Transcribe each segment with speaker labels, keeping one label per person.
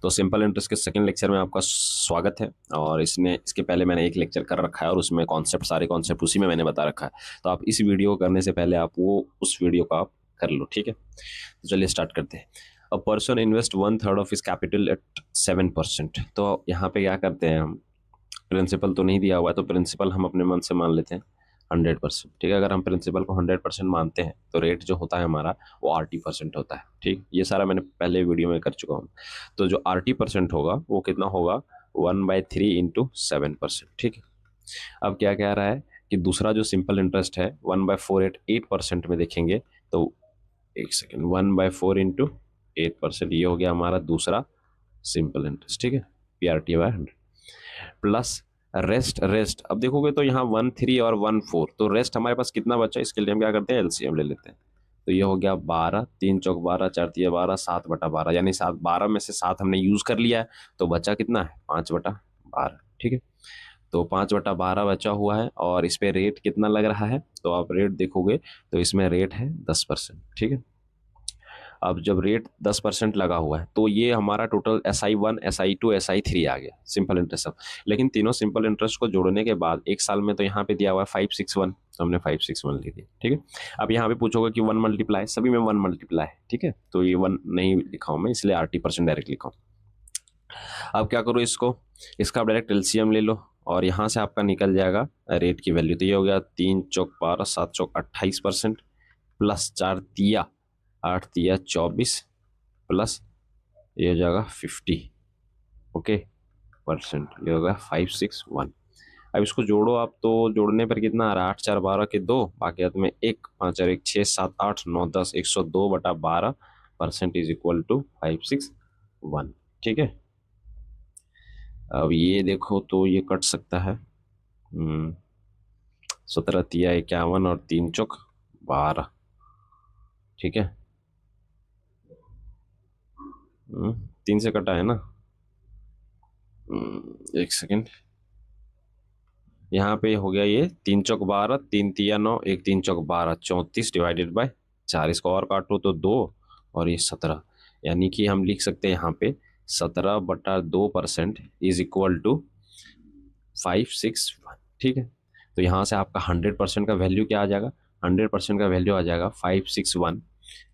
Speaker 1: तो simple interest के second lecture में आपका स्वागत है। और इसके पहले मैंने एक लेक्चर कर रखा है और उसमें सारे कॉन्सेप्ट उसी में मैंने बता रखा है। तो आप इस वीडियो को करने से पहले आप उस वीडियो को आप कर लो, ठीक है। तो चलिए स्टार्ट करते हैं। A person invest 1/3 of his capital eight 7%। तो यहाँ पे क्या करते हैं हम, प्रिंसिपल तो नहीं दिया हुआ है तो प्रिंसिपल हम अपने मन से मान लेते हैं 100%, ठीक है। अगर हम प्रिंसिपल को 100% मानते हैं तो रेट जो होता है हमारा वो RT% होता है, ठीक। ये सारा मैंने पहले वीडियो में कर चुका हूँ। तो जो RT% होगा वो कितना होगा, 1/3 इंटू 7%, ठीक है। अब क्या कह रहा है कि दूसरा जो सिंपल इंटरेस्ट है 1/4 एट 8% में देखेंगे तो एक सेकेंड, 1/4 इंटू 8%, ये हो गया हमारा दूसरा सिंपल इंटरेस्ट, ठीक है, PRT/100 प्लस रेस्ट। अब देखोगे तो यहाँ 1/3 और 1/4, तो रेस्ट हमारे पास कितना बचा, इसके लिए हम क्या करते हैं, LCM ले लेते हैं। तो ये हो गया 12, 3 चौक 12, 4 तिया 12, 7/12, यानी 12 में से 7 हमने यूज कर लिया है। तो बचा कितना है, 5/12, ठीक है। तो 5/12 बचा हुआ है और इस पे रेट कितना लग रहा है, तो आप रेट देखोगे तो इसमें रेट है 10%, ठीक है। अब जब रेट 10% लगा हुआ है तो ये हमारा टोटल SI1, SI2, SI3 आ गया, सिंपल इंटरेस्ट सब। लेकिन तीनों सिंपल इंटरेस्ट को जोड़ने के बाद एक साल में तो यहाँ पे दिया हुआ है 561, तो हमने 561 ले दिया, ठीक है। अब यहाँ पे पूछोगे कि 1 मल्टीप्लाई, सभी में 1 मल्टीप्लाई, ठीक है। तो ये 1 नहीं लिखा हूँ मैं, इसलिए RT% डायरेक्ट लिखा हूँ। अब क्या करो, इसका डायरेक्ट LCM ले लो और यहाँ से आपका निकल जाएगा रेट की वैल्यू। तो ये हो गया 3 चौक 12, 7 चौक 28%, प्लस 4 तिया 8 तिया 24, प्लस ये हो जाएगा 50, ओके %, ये होगा 561। अब इसको जोड़ो आप, तो जोड़ने पर कितना आ रहा है, 8 4 12 के 2, बाकी हाथ में 1 5 और 1 6 7 8 9 10, 102/12% इज इक्वल टू 561, ठीक है। अब ये देखो तो ये कट सकता है, 17 तिया 51 और 3 चौक 12, ठीक है। 3 से कटा है ना, एक सेकेंड, यहाँ पे हो गया ये 3 चौक 12, 3 तिया 9, 1 3 चौक 12, 34 डिवाइडेड बाय 4, इसको और काटो तो 2 और ये 17, यानी कि हम लिख सकते हैं यहाँ पे 17/2% इज इक्वल टू 561, ठीक है। तो यहाँ से आपका 100% का वैल्यू क्या आ जाएगा, 100% का वैल्यू आ जाएगा 561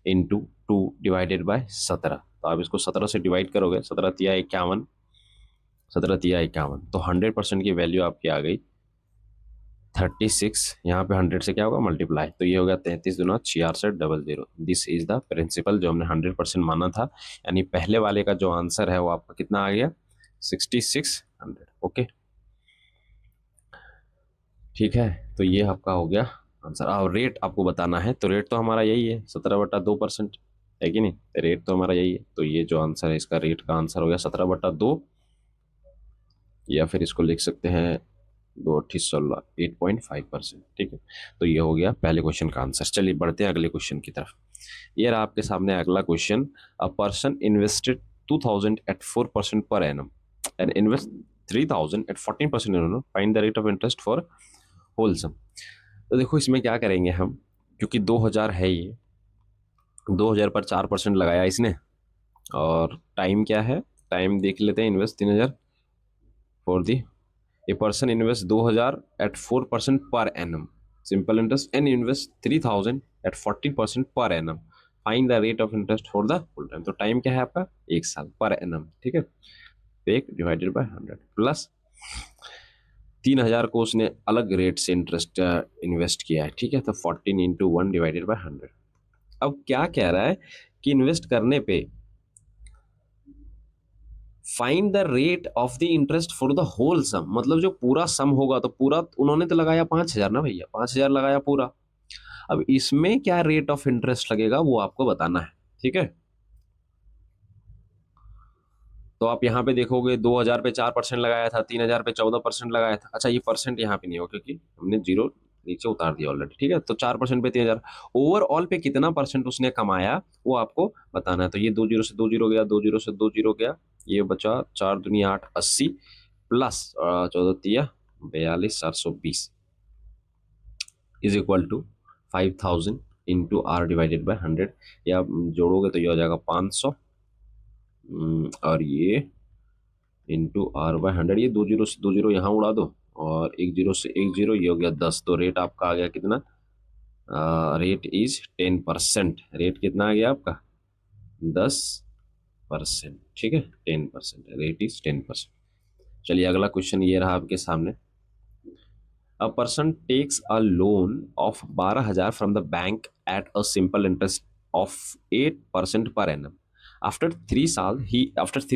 Speaker 1: इंटू 2 डिवाइडेड बाय 17। तो आप इसको 17 से डिवाइड करोगे, 17 तिया 51, 17 तिया 51, तो 100% की वैल्यू आपकी आ गई 36। यहाँ पे 100 से क्या होगा, मल्टीप्लाई, तो ये हो गया 33 दूना 6600। दिस इज द प्रिंसिपल जो हमने 100% माना था, यानी पहले वाले का जो आंसर है वो आपका कितना आ गया, 6600, ओके, ठीक है। तो ये आपका हो गया आंसर। और रेट आपको बताना है, तो रेट तो हमारा यही है 17/2%, है कि नहीं, रेट तो हमारा यही है। तो ये जो आंसर है इसका रेट का आंसर हो गया 17/2, या फिर इसको लिख सकते हैं 2 8.5%, ठीक है। तो ये हो गया पहले क्वेश्चन का आंसर। चलिए बढ़ते हैं अगले क्वेश्चन की तरफ। ये रहा आपके सामने अगला question. A person invested 2000 at 4% per annum and invest 3000 at 14% annum, find the rate of interest for whole sum. तो देखो इसमें क्या करेंगे हम, क्योंकि 2000 है, ये 2000 पर 4% लगाया इसने, और टाइम क्या है, टाइम देख लेते हैं, invest 3000 for the, a person invest 2000 at 4% per annum, simple interest, and invest 3000 at 14% per annum, find the rate of interest for the whole time. तो टाइम क्या है आपका, 1 साल पर एनम, ठीक है। एक डिवाइडेड बाय 100 प्लस 3000 को उसने अलग रेट से इंटरेस्ट इन्वेस्ट किया है, ठीक है। तो 14 इंटू 1 डिवाइडेड बाय 100। अब क्या कह रहा है कि इन्वेस्ट करने पे find the rate of the interest for the whole sum, मतलब जो पूरा सम होगा, तो पूरा उन्होंने तो लगाया 5000 ना भैया, 5000 लगाया पूरा। अब इसमें क्या रेट ऑफ इंटरेस्ट लगेगा वो आपको बताना है, ठीक है। तो आप यहाँ पे देखोगे 2000 पे 4% लगाया था, 3000 पे 14% लगाया था। अच्छा ये परसेंट यहाँ पे नहीं हो क्योंकि हमने जीरो नीचे उतार दिया ऑलरेडी, ठीक है। तो 4% पे 3000, ओवरऑल पे कितना परसेंट उसने कमाया वो आपको बताना है। तो ये 2 जीरो से 2 जीरो गया, 2 जीरो से 2 जीरो गया, ये बचा 4 दुनिया 8 80, प्लस 14 तिया 42 420 is equal to 5000 into R divided by 100। या आप जोड़ोगे तो ये हो जाएगा 500 और ये इंटू आर बाय 100, ये 2 जीरो से 2 जीरो यहाँ उड़ा दो, और 1 जीरो से 1 जीरो, ये हो गया 10। तो रेट आपका आ गया कितना? Rate is 10%। रेट कितना आ गया आपका? 10%। ठीक है, 10%, रेट इज 10%। चलिए अगला क्वेश्चन ये रहा आपके सामने। A person takes a loan of 12,000 from the bank at a simple interest of 8% per annum. After 3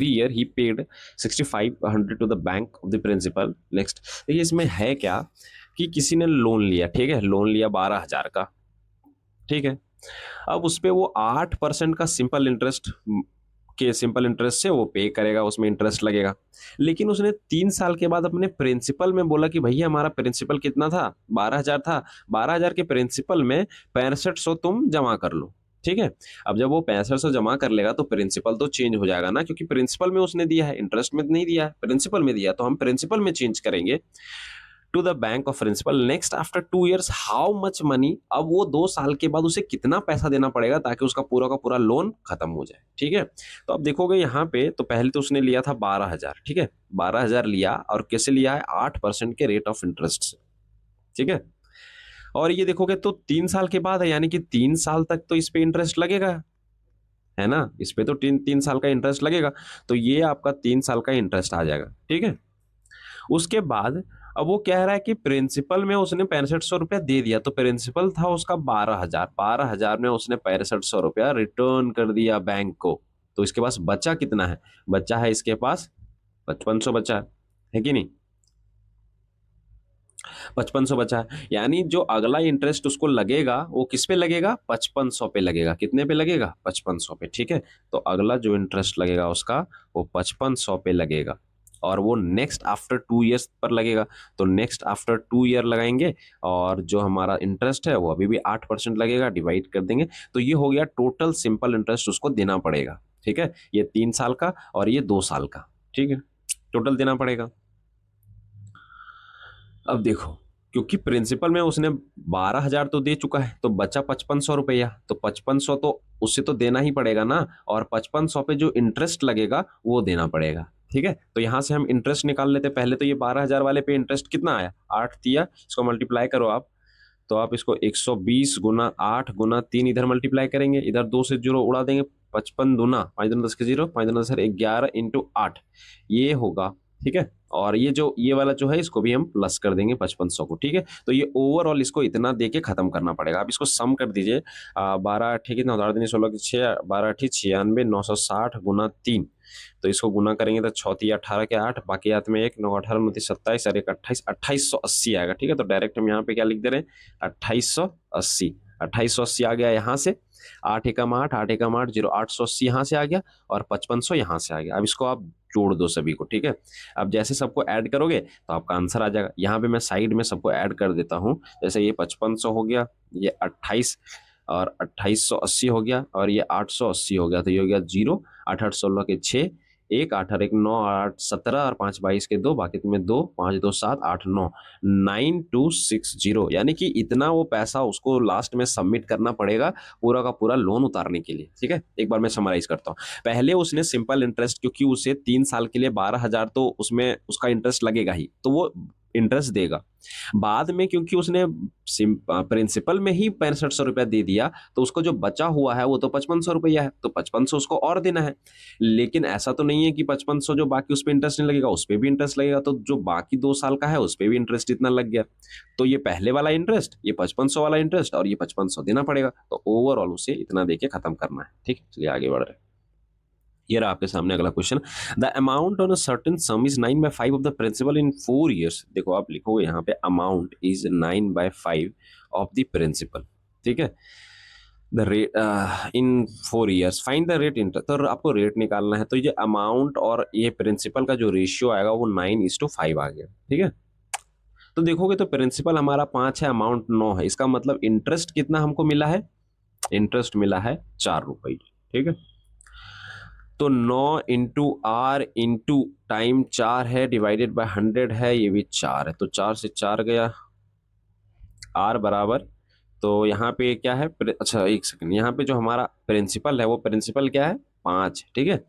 Speaker 1: year he paid 6,500 to the bank of the principal. Next, देखिए इसमें है क्या कि किसी ने लोन लिया, ठीक है, लोन लिया 12,000 का, ठीक है। अब उस पे वो 8% का सिंपल इंटरेस्ट से वो पे करेगा, उसमें इंटरेस्ट लगेगा। लेकिन उसने 3 साल के बाद अपने प्रिंसिपल में बोला कि भैया हमारा प्रिंसिपल कितना था? 12,000 था। 12,000 के प्रिंसिपल में 6500 तुम जमा कर लो, ठीक है। अब जब वो 6500 जमा कर लेगा तो प्रिंसिपल तो चेंज हो जाएगा ना, क्योंकि प्रिंसिपल में उसने दिया है, इंटरेस्ट में नहीं दिया है, प्रिंसिपल में दिया, तो हम प्रिंसिपल में चेंज करेंगे to the bank of principal. Next after 2 years how much money, अब वो 2 साल के बाद उसे कितना पैसा देना पड़ेगा ताकि उसका पूरा का पूरा लोन खत्म हो जाए, ठीक है। तो अब देखोगे यहाँ पे, तो पहले तो उसने लिया था 12,000, ठीक है, 12,000 लिया, और कैसे लिया है? 8% के रेट ऑफ इंटरेस्ट से, ठीक है। और ये देखोगे तो 3 साल के बाद है, यानी कि 3 साल तक तो इस पे इंटरेस्ट लगेगा, है ना, इस पे तो 3 साल का इंटरेस्ट लगेगा। तो ये आपका 3 साल का इंटरेस्ट आ जाएगा, ठीक है। उसके बाद अब वो कह रहा है कि प्रिंसिपल में उसने 6500 रुपया दे दिया, तो प्रिंसिपल था उसका 12,000, 12,000 में उसने 6500 रुपया रिटर्न कर दिया बैंक को। तो इसके पास बचा कितना है? बचा है इसके पास 5500 बचा है कि नहीं? 5500 बचा है, यानी जो अगला इंटरेस्ट उसको लगेगा वो किस पे लगेगा? 5500 पे लगेगा। कितने पे लगेगा? 5500 पे, ठीक है। तो अगला जो इंटरेस्ट लगेगा उसका वो 5500 पे लगेगा, और वो नेक्स्ट आफ्टर 2 years पर लगेगा। तो नेक्स्ट आफ्टर 2 year लगाएंगे, और जो हमारा इंटरेस्ट है वो अभी भी 8% लगेगा, डिवाइड कर देंगे। तो ये हो गया टोटल सिंपल इंटरेस्ट उसको देना पड़ेगा, ठीक है। ये 3 साल का और ये 2 साल का, ठीक है, टोटल देना पड़ेगा। अब देखो, क्योंकि प्रिंसिपल में उसने 12,000 तो दे चुका है, तो बचा 5500 रुपया, तो 5500 तो उससे तो देना ही पड़ेगा ना, और 5500 पे जो इंटरेस्ट लगेगा वो देना पड़ेगा, ठीक है। तो यहां से हम इंटरेस्ट निकाल लेते। पहले तो ये 12,000 वाले पे इंटरेस्ट कितना आया? 8 दिया, इसको मल्टीप्लाई करो आप, तो आप इसको 120 गुना 8 गुना 3 इधर मल्टीप्लाई करेंगे, इधर 2 से जीरो उड़ा देंगे, 55 दूना 5 दूना 10 के 0, 5 दूना 10 11 इंटू 8, ये होगा, ठीक है। और ये वाला जो है इसको भी हम प्लस कर देंगे 5500 को, ठीक है। तो ये ओवरऑल इसको इतना दे के खत्म करना पड़ेगा। आप इसको सम कर दीजिए, 12 अट्ठे कितना, 16 6, 12 अट्ठी 96, 960 गुना 3, तो इसको गुना करेंगे तो 6 18 के 8, बाकी हाथ में 1, 9 18 29 27 और 1 28, 2880 आएगा, ठीक है। तो डायरेक्ट हम यहाँ पे क्या लिख दे रहे हैं? 2880। 2880 आ गया यहाँ से, 8 एकम 8, 8 एकम 8 0, 880 यहाँ से आ गया, और 5500 यहाँ से आ गया। अब इसको आप जोड़ दो सभी को, ठीक है। अब जैसे सबको ऐड करोगे तो आपका आंसर आ जाएगा। यहाँ पे मैं साइड में सबको ऐड कर देता हूँ। जैसे ये 5500 हो गया, ये 28 और 2880 हो गया, और ये 880 हो गया, तो ये हो गया 0, 8 8 16 के 6, 1 8 8 1 9 8 17 और 5 22 के 2, बाकी तुम्हें 2 5 2 7 8 9, 9260, यानी कि इतना वो पैसा उसको लास्ट में सबमिट करना पड़ेगा पूरा का पूरा लोन उतारने के लिए, ठीक है। एक बार मैं समराइज करता हूँ। पहले उसने सिंपल इंटरेस्ट, क्योंकि उसे 3 साल के लिए 12,000 तो उसमें उसका इंटरेस्ट लगेगा ही, तो वो इंटरेस्ट देगा। बाद में क्योंकि उसने प्रिंसिपल में ही 6500 रुपया दे दिया, तो उसको जो बचा हुआ है वो तो 5500 रुपया है, तो 5500 उसको और देना है। लेकिन ऐसा तो नहीं है कि 5500 जो बाकी उस पर इंटरेस्ट नहीं लगेगा, उस पर भी इंटरेस्ट लगेगा, तो जो बाकी 2 साल का है उस पर भी इंटरेस्ट इतना लग गया। तो ये पहले वाला इंटरेस्ट, ये 5500 वाला इंटरेस्ट, और ये 5500 देना पड़ेगा। तो ओवरऑल उसे इतना देके खत्म करना है, ठीक है। चलिए आगे बढ़ रहे हैं। ये रहा आपके सामने अगला question. The amount on a certain sum is 9/5 of the principal in 4 years। देखो आप लिखोगे यहाँ पे amount is 9/5 of the principal, ठीक है, the rate in 4 years, find the rate interest. तो आपको रेट निकालना है, तो ये अमाउंट और ये प्रिंसिपल का जो रेशियो आएगा वो 9:5 आ गया, ठीक है। तो देखोगे तो प्रिंसिपल हमारा 5 है, अमाउंट 9 है, इसका मतलब इंटरेस्ट कितना हमको मिला है? इंटरेस्ट मिला है 4 रुपये, ठीक है। तो 9 इंटू आर इंटू टाइम 4 है, डिवाइडेड बाय 100 है, ये भी 4 है, तो 4 से 4 गया, आर बराबर, तो यहाँ पे क्या है? अच्छा एक सेकंड, यहाँ पे जो हमारा प्रिंसिपल है वो प्रिंसिपल क्या है? 5, ठीक है।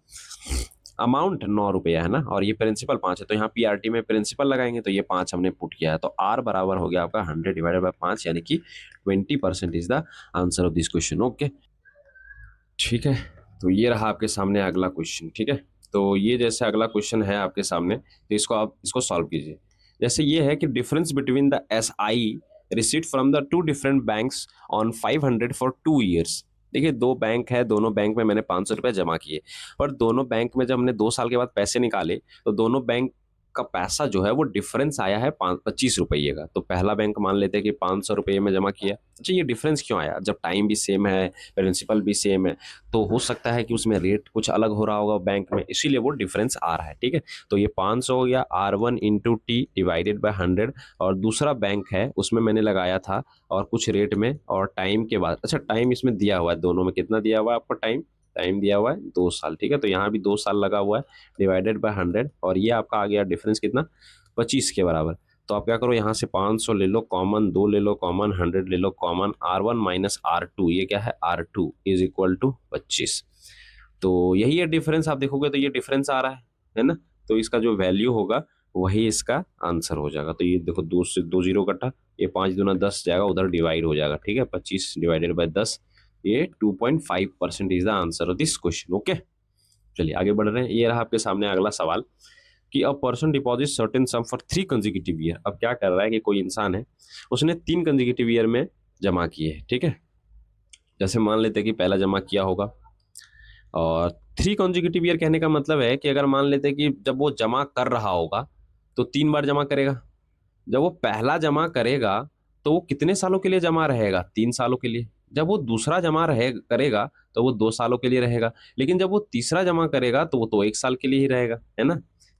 Speaker 1: अमाउंट 9 रुपया है ना, और ये प्रिंसिपल 5 है, तो यहाँ पीआरटी में प्रिंसिपल लगाएंगे, तो ये 5 हमने पुट किया है, तो आर बराबर हो गया आपका 100 डिवाइडेड बाय 5, यानी कि 20% is the answer of this question. Okay, ठीक है। तो ये रहा आपके सामने अगला क्वेश्चन, ठीक है। तो ये जैसे अगला क्वेश्चन है आपके सामने, तो इसको आप इसको सॉल्व कीजिए। जैसे ये है कि difference between the S I receipt from the 2 different banks on 500 for 2 years. देखिए, 2 बैंक है, दोनों बैंक में मैंने 500 रुपये जमा किए, पर दोनों बैंक में जब हमने 2 साल के बाद पैसे निकाले, तो दोनों बैंक का पैसा जो है वो डिफरेंस आया है 25 रुपये का। तो पहला बैंक मान लेते हैं कि 500 रुपये में जमा किया। अच्छा, ये डिफरेंस क्यों आया? जब टाइम भी सेम है, प्रिंसिपल भी सेम है, तो हो सकता है कि उसमें रेट कुछ अलग हो रहा होगा बैंक में, इसीलिए वो डिफरेंस आ रहा है, ठीक है। तो ये 500 हो गया, R1 into T divided by 100, और दूसरा बैंक है उसमें मैंने लगाया था और कुछ रेट में और टाइम के बाद। अच्छा, टाइम इसमें दिया हुआ है, दोनों में कितना दिया हुआ है आपको? टाइम टाइम दिया हुआ है 2 साल, ठीक है। तो यहाँ भी 2 साल लगा हुआ है, डिवाइडेड बाय 100, और ये आपका आ गया डिफरेंस कितना? 25 के बराबर। तो आप क्या करो, यहाँ से 500 ले लो कॉमन, 2 ले लो कॉमन, 100 ले लो कॉमन, R1 माइनस R2, ये क्या है? R2 is equal to 25। तो यही है डिफरेंस, आप देखोगे तो ये डिफरेंस आ रहा है ना। तो इसका जो वैल्यू होगा वही इसका आंसर हो जाएगा। तो ये देखो, 2 से 2 जीरो कटा, ये 5 दूना 10 जाएगा, उधर डिवाइड हो जाएगा, ठीक है। 25 डिवाइडेड बाय 10, ये 2.5% is the answer of this question. Okay, चलिए आगे बढ़ रहे हैं। ये रहा आपके सामने अगला सवाल कि a person deposit certain sum for 3 consecutive year. अब क्या कर रहा है कि कोई इंसान है, उसने 3 कंसेक्यूटिव ईयर में जमा किए हैं, ठीक है। जैसे मान लेते हैं कि पहला जमा किया होगा, और 3 कंसेक्यूटिव ईयर कहने का मतलब है कि अगर मान लेते हैं कि जब वो जमा कर रहा होगा तो 3 बार जमा करेगा। जब वो पहला जमा करेगा तो वो कितने सालों के लिए जमा रहेगा? 3 सालों के लिए। जब वो दूसरा जमा रहे करेगा तो वो 2 सालों के लिए रहेगा। लेकिन जब वो तीसरा जमा करेगा तो वो तो 1 साल के लिए ही रहेगा, है ना।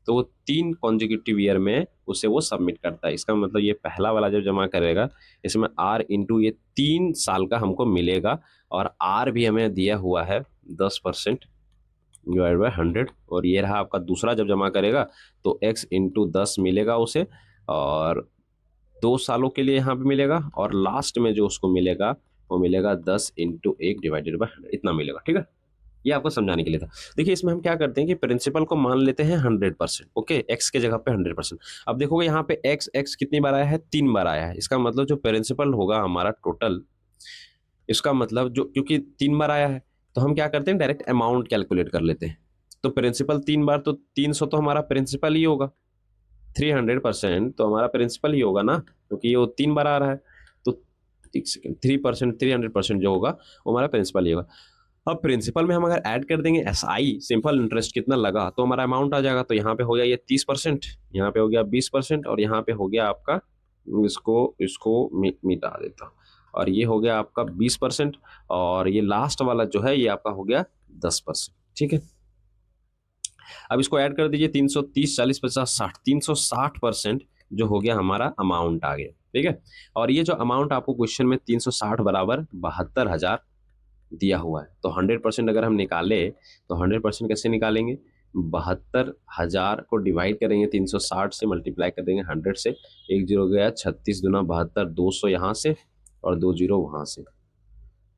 Speaker 1: तो वो 3 कॉन्जिक्यूटिव ईयर में उसे वो सबमिट करता है। इसका मतलब ये पहला वाला जब जमा करेगा, इसमें आर इंटू ये 3 साल का हमको मिलेगा, और आर भी हमें दिया हुआ है 10% डिवाइड बाय 100। और ये रहा आपका दूसरा जब जमा करेगा तो x इंटू 10 मिलेगा उसे, और 2 सालों के लिए यहाँ पे मिलेगा, और लास्ट में जो उसको मिलेगा वो मिलेगा 10 इंटू 1 डिवाइडेड बाय 100, इतना मिलेगा, ठीक है। ये आपको समझाने के लिए था। देखिए, इसमें हम क्या करते हैं कि प्रिंसिपल को मान लेते हैं 100%, ओके, एक्स के जगह पे 100%। अब देखोगे यहाँ पे एक्स एक्स कितनी बार आया है? 3 बार आया है। इसका मतलब जो प्रिंसिपल होगा हमारा टोटल, इसका मतलब जो, क्योंकि 3 बार आया है, तो हम क्या करते हैं, डायरेक्ट अमाउंट कैलकुलेट कर लेते हैं। तो प्रिंसिपल 3 बार, तो 300 तो हमारा प्रिंसिपल ही होगा, 300% तो हमारा प्रिंसिपल ही होगा ना, क्योंकि ये 3 बार आ रहा है। तो 3%, 300% जो होगा वो हमारा प्रिंसिपल ही होगा। अब प्रिंसिपल में हम अगर ऐड कर देंगे एस आई, सिंपल इंटरेस्ट कितना लगा, तो हमारा अमाउंट आ जाएगा। तो यहाँ पे हो गया ये 30%, यहाँ पे हो गया 20%, और यहाँ पे हो गया आपका, इसको इसको मिटा देता हूँ, और ये हो गया आपका 20%, और ये लास्ट वाला जो है ये आपका हो गया 10%, ठीक है। अब इसको ऐड कर दीजिए, 330, 40, 50, 60, 360% जो हो गया हमारा अमाउंट आ गया, ठीक है। और ये जो अमाउंट आपको क्वेश्चन में 360 बराबर 72,000 दिया हुआ है, तो 100% अगर हम निकाले तो 100% कैसे निकालेंगे? 72,000 को डिवाइड करेंगे 360 से, मल्टीप्लाई कर देंगे 100 से, 1 जीरो गया, 36 दूना 72, 200 यहाँ से और 2 जीरो वहाँ से,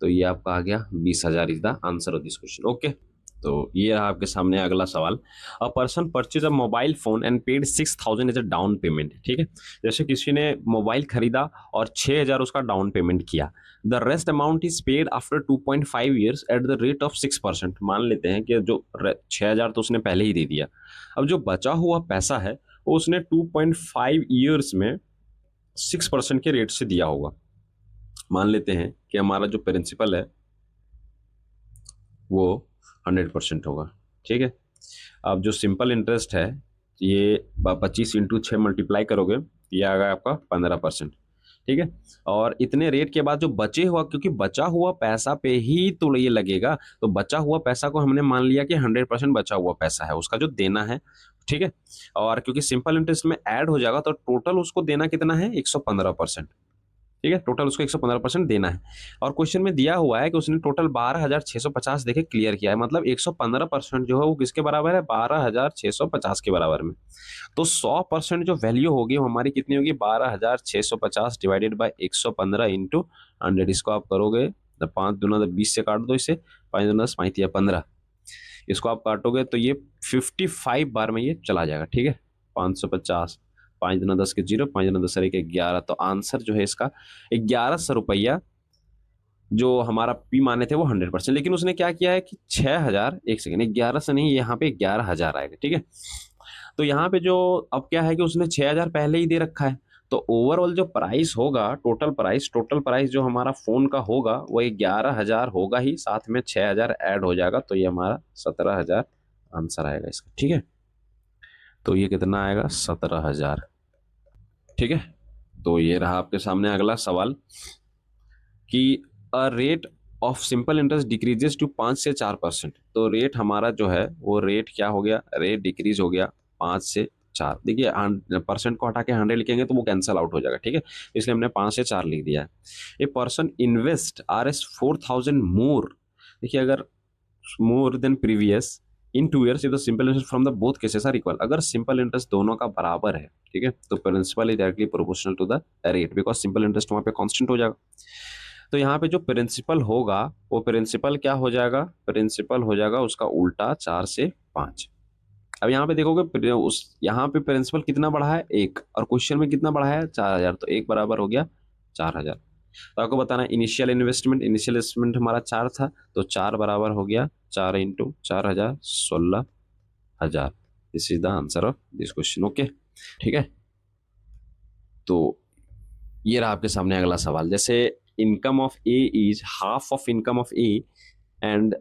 Speaker 1: तो ये आपका आ गया 20,000 is the answer of this question. Okay, तो ये रहा आपके सामने अगला सवाल। A person purchase a mobile phone and paid 6,000 as a down payment, ठीक है। जैसे किसी ने मोबाइल खरीदा और 6,000 उसका डाउन पेमेंट किया। The rest amount is paid after 2.5 years at the rate of 6%। मान लेते हैं कि जो 6,000 तो उसने पहले ही दे दिया, अब जो बचा हुआ पैसा है वो उसने 2.5 ईयर्स में 6% के रेट से दिया होगा। मान लेते हैं कि हमारा जो प्रिंसिपल है वो 100% होगा, ठीक है। अब जो सिंपल इंटरेस्ट है, ये 25 इंटू 6 मल्टीप्लाई करोगे, ये आ गया आपका 15%, ठीक है। और इतने रेट के बाद जो बचे हुआ, क्योंकि बचा हुआ पैसा पे ही तो ये लगेगा, तो बचा हुआ पैसा को हमने मान लिया कि 100% बचा हुआ पैसा है उसका जो देना है, ठीक है। और क्योंकि सिंपल इंटरेस्ट में ऐड हो जाएगा तो टोटल उसको देना कितना है? 115%, ठीक है। टोटल उसको 115% देना है। और क्वेश्चन में दिया हुआ है कि उसने टोटल 12,650 देखे क्लियर किया है, मतलब 115% जो है वो किसके बराबर है? 12,650 के बराबर में। तो 100% जो वैल्यू होगी वो हमारी कितनी होगी? 12,650 डिवाइडेड बाय 115 इंटू 100। इसको आप करोगे तो 5 दूना 20 से काट दो इसे, 5 दूना 10, 5 या 15, इसको आप काटोगे तो ये 55 बार में ये चला जाएगा, ठीक है। 550, 5 दूना 10 के 0, 5 दूना 10 के 11, तो आंसर जो है इसका 1100 रुपया जो हमारा पी माने थे वो 100%। लेकिन उसने क्या किया है कि 6000, एक सेकेंड, 11 से नहीं, यहाँ पे 11,000 आएगा, ठीक है। तो यहाँ पे जो अब क्या है कि उसने 6000 पहले ही दे रखा है, तो ओवरऑल जो प्राइस होगा, टोटल प्राइस जो हमारा फोन का होगा वो 11,000 होगा ही, साथ में 6000 ऐड हो जाएगा, तो ये हमारा 17,000 आंसर आएगा इसका, ठीक है। तो ये कितना आएगा, 17,000, ठीक है। तो ये रहा आपके सामने अगला सवाल कि a rate of simple interest decreases to 5 से 4%। तो रेट हमारा जो है वो रेट क्या हो गया, रेट डिक्रीज हो गया 5 से 4। देखिए परसेंट को हटा के 100 लिखेंगे तो वो कैंसिल आउट हो जाएगा, ठीक है। इसलिए हमने 5 से 4 लिख दिया है। A person invest Rs 4,000 more, देखिए अगर more than previous in 2 years, the simple interest from the both cases are equal. अगर सिंपल इंटरेस्ट दोनों का बराबर है, ठीक है, तो principal is directly proportional to the rate, because simple interest वहां पे कांस्टेंट हो जाएगा। तो यहाँ पे जो प्रिंसिपल होगा वो प्रिंसिपल क्या हो जाएगा, प्रिंसिपल हो जाएगा उसका उल्टा 4 से 5। अब यहाँ पे देखोगे उस यहाँ पे प्रिंसिपल कितना बढ़ा है, 1, और क्वेश्चन में कितना बढ़ा है, 4000, तो 1 बराबर हो गया 4000। तो आपको बताना इनिशियल इन्वेस्टमेंट हमारा 4 था, तो 4 बराबर हो गया 4 into 4000, 16,000। This is the answer of this question, okay, ठीक है। तो ये रहा आपके सामने अगला सवाल। जैसे income of A is half of income of A and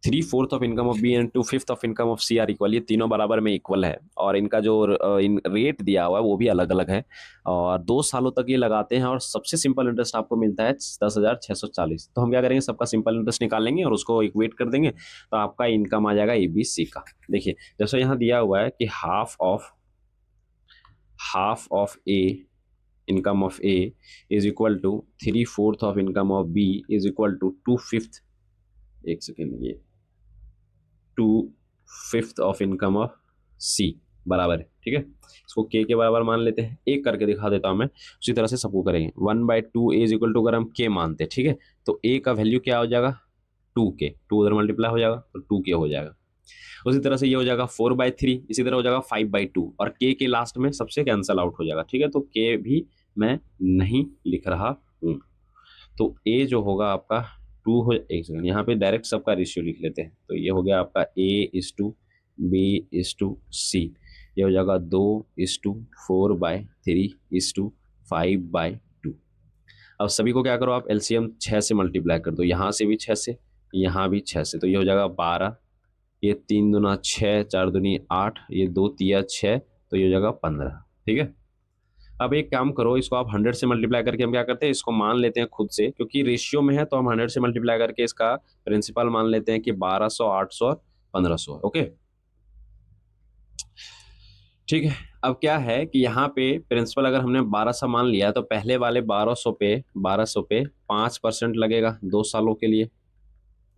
Speaker 1: 3/4 of income of B and 2/5 of income of C are equal, ये तीनों बराबर में इक्वल है, और इनका जो रेट दिया हुआ है वो भी अलग अलग है, और 2 सालों तक ये लगाते हैं, और सबसे सिंपल इंटरेस्ट आपको मिलता है 10,640। तो हम क्या करेंगे, सबका सिंपल इंटरेस्ट निकाल लेंगे और उसको इक्वेट कर देंगे, तो आपका इनकम आ जाएगा ABC का। देखिए जैसे यहाँ दिया हुआ है कि half of A income of A is equal to 3/4 of income of B is equal to 2/5, एक सेकेंड, ये 2/5 ऑफ इनकम ऑफ C बराबर है, ठीक है। इसको K के बराबर मान लेते हैं, एक करके दिखा देता हूं मैं, उसी तरह से सबको करेंगे। 1/2 A इज इक्वल टू, अगर हम K मानते हैं, ठीक है, तो A का वैल्यू क्या हो जाएगा, 2K, 2 उधर मल्टीप्लाई हो जाएगा तो 2K हो जाएगा। उसी तरह से ये हो जाएगा 4/3, इसी तरह हो जाएगा 5/2, और K के लास्ट में सबसे कैंसल आउट हो जाएगा, ठीक है। तो K भी मैं नहीं लिख रहा हूं, तो A जो होगा आपका 2 हो, एक सेकंड, यहाँ पे डायरेक्ट सबका रेशियो लिख लेते हैं, तो ये हो गया आपका A/B/C, ये हो जाएगा 2/4/3/5/2। अब सभी को क्या करो, आप LCM 6 से मल्टीप्लाई कर दो, यहाँ से भी 6 से, यहाँ भी 6 से, तो ये हो जाएगा 12, ये 3 दूना 6, 4 दूनी 8, ये 2 तिया 6, तो ये हो जाएगा 15, ठीक है। अब एक काम करो, इसको आप 100 से मल्टीप्लाई करके हम क्या करते हैं, इसको मान लेते हैं खुद से, क्योंकि रेशियो में है, तो हम 100 से मल्टीप्लाई करके इसका प्रिंसिपल मान लेते हैं कि 1200, 800 और 1500, ओके, ठीक है। अब क्या है कि यहाँ पे प्रिंसिपल अगर हमने 1200 मान लिया, तो पहले वाले 1200 पे 5% लगेगा 2 सालों के लिए,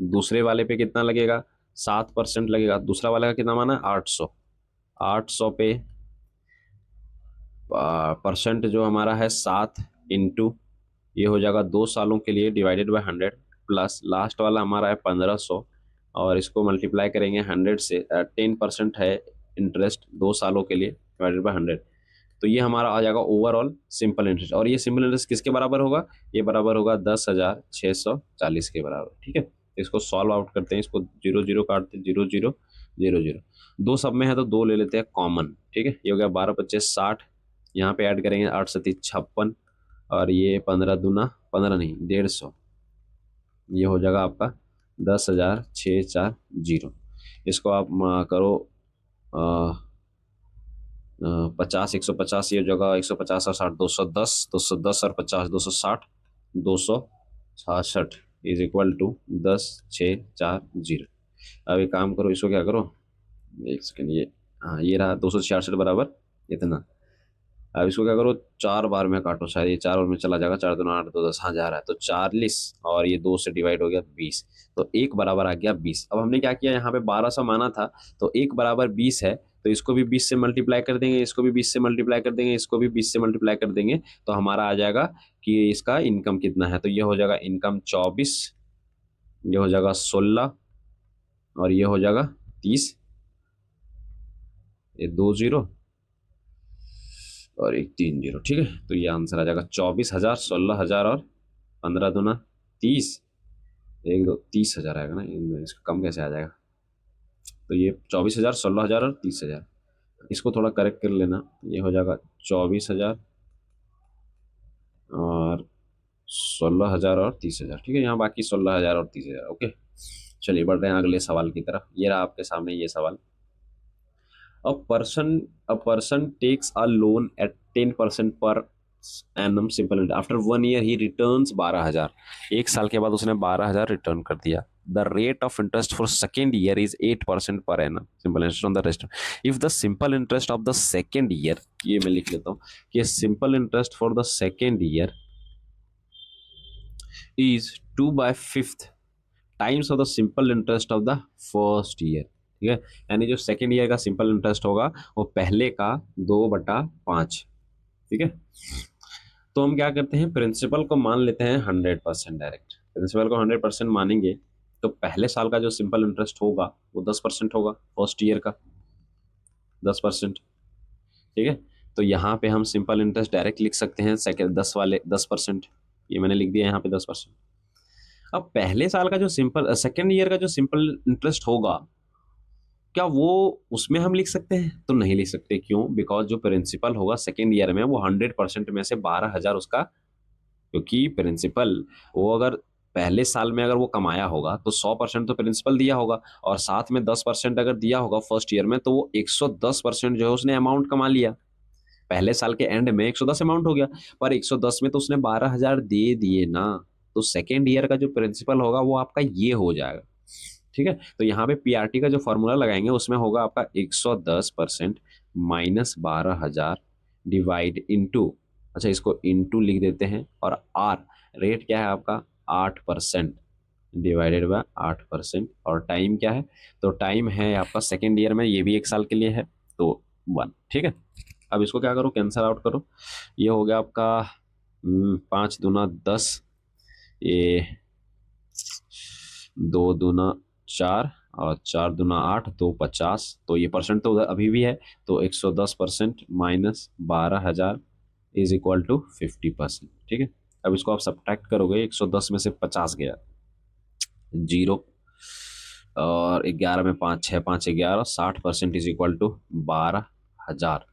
Speaker 1: दूसरे वाले पे कितना लगेगा, 7% लगेगा, दूसरा वाले का कितना माना, 800 पे परसेंट जो हमारा है 7 इंटू, ये हो जाएगा 2 सालों के लिए डिवाइडेड बाय 100, प्लस लास्ट वाला हमारा है 1500, और इसको मल्टीप्लाई करेंगे 100 से, 10% है इंटरेस्ट 2 सालों के लिए डिवाइडेड बाय 100, तो ये हमारा आ जाएगा ओवरऑल सिंपल इंटरेस्ट। और ये सिंपल इंटरेस्ट किसके बराबर होगा, ये बराबर होगा 10,640 के बराबर, ठीक है। इसको सॉल्व आउट करते हैं, इसको 0 0 काटते हैं, 0 0 0 0, 2 सब में है तो 2 ले लेते हैं कॉमन, ठीक है। ये हो गया 12/25 60, यहाँ पे ऐड करेंगे 8 7 56, और ये 15 दूना 15 नहीं 150, ये हो जाएगा आपका 10,640। इसको आप करो 50 150, ये हो जाएगा 150 और 60 210, 210 और 50 260, 266 इज इक्वल टू 10,640। अब एक काम करो, इसको क्या करो, एक सेकेंड, ये हाँ ये रहा 266 बराबर इतना। अब इसको क्या करो, 4 बार में काटो, शायद ये 4 बार में चला जाएगा, 4 दूना 8 2 10, हाँ जा रहा है, तो 40, और ये 2 से डिवाइड हो गया 20, तो 1 बराबर आ गया 20। अब हमने क्या किया, यहाँ पे 1200 माना था, तो 1 बराबर 20 है, तो इसको भी 20 से मल्टीप्लाई कर देंगे, इसको भी 20 से मल्टीप्लाई कर देंगे, इसको भी 20 से मल्टीप्लाई कर देंगे, तो हमारा आ जाएगा कि इसका इनकम कितना है, तो ये हो जाएगा इनकम 24, ये हो जाएगा 16, और ये हो जाएगा 30, ये 2 0 और एक 3 0, ठीक है। तो ये आंसर आ जाएगा 24,000, 16,000 और 15 दूना 30, 1 2 30,000 आएगा ना, इसका कम कैसे आ जाएगा। तो ये 24,000, 16,000 और 30,000, इसको थोड़ा करेक्ट कर लेना, ये हो जाएगा 24,000 और 16,000 और 30,000, ठीक है। यहाँ बाकी 16,000 और 30,000, ओके। चलिए बढ़ रहे हैं अगले सवाल की तरफ। ये रहा आपके सामने ये सवाल। a person a person takes a loan at 10% per annum simple interest. After 1 year he returns 12,000, एक साल के बाद उसने 12,000 रिटर्न कर दिया। The rate of interest for second year is 8% per annum simple interest on the rest. If the simple interest of the second year, ये मैं लिख लेता हूँ कि simple interest for the second year is 2/5 times of the simple interest of the first year, ठीक है। यानी जो सेकेंड ईयर का सिंपल इंटरेस्ट होगा वो पहले का 2/5, ठीक है। तो हम क्या करते हैं, प्रिंसिपल को मान लेते हैं 100% डायरेक्ट। प्रिंसिपल को 100% मानेंगे तो पहले साल का जो सिंपल इंटरेस्ट होगा वो 10% होगा, फर्स्ट ईयर का 10%, ठीक है। तो यहाँ पे हम सिंपल इंटरेस्ट डायरेक्ट लिख सकते हैं, सेकेंड 10 वाले 10%, ये मैंने लिख दिया यहाँ पे 10%। अब पहले साल का जो सिंपल सेकेंड ईयर का जो सिंपल इंटरेस्ट होगा, क्या वो उसमें हम लिख सकते हैं? तो नहीं लिख सकते। क्यों? बिकॉज जो प्रिंसिपल होगा सेकेंड ईयर में वो 100% में से 12,000 उसका, क्योंकि प्रिंसिपल वो अगर पहले साल में अगर वो कमाया होगा तो 100% तो प्रिंसिपल दिया होगा, और साथ में 10% अगर दिया होगा फर्स्ट ईयर में, तो वो 110% जो है उसने अमाउंट कमा लिया। पहले साल के एंड में 110 अमाउंट हो गया, पर 110 में तो उसने 12,000 दे दिए ना। तो सेकेंड ईयर का जो प्रिंसिपल होगा वो आपका ये हो जाएगा, ठीक है। तो यहाँ पे पीआरटी का जो फॉर्मूला लगाएंगे उसमें होगा आपका 110% माइनस 12,000 डिवाइड इनटू, अच्छा इसको इनटू लिख देते हैं, और आर रेट क्या है आपका 8% डिवाइडेड बाय 8%, और टाइम क्या है, तो टाइम है आपका सेकेंड ईयर में, ये भी एक साल के लिए है, तो 1, ठीक है। अब इसको क्या करो, कैंसल आउट करो। ये हो गया आपका 5 दूना 10, ये 2 दूना 4 और 4 दूना 8, 2 50, तो ये परसेंट तो अभी भी है, तो 110% माइनस 12,000 इज इक्वल टू 50%, ठीक है। अब इसको आप सब्ट्रैक्ट करोगे, 110 में से 50 गया 0, और 11 में 5 6 5 11, 60% इज इक्वल टू 12,000।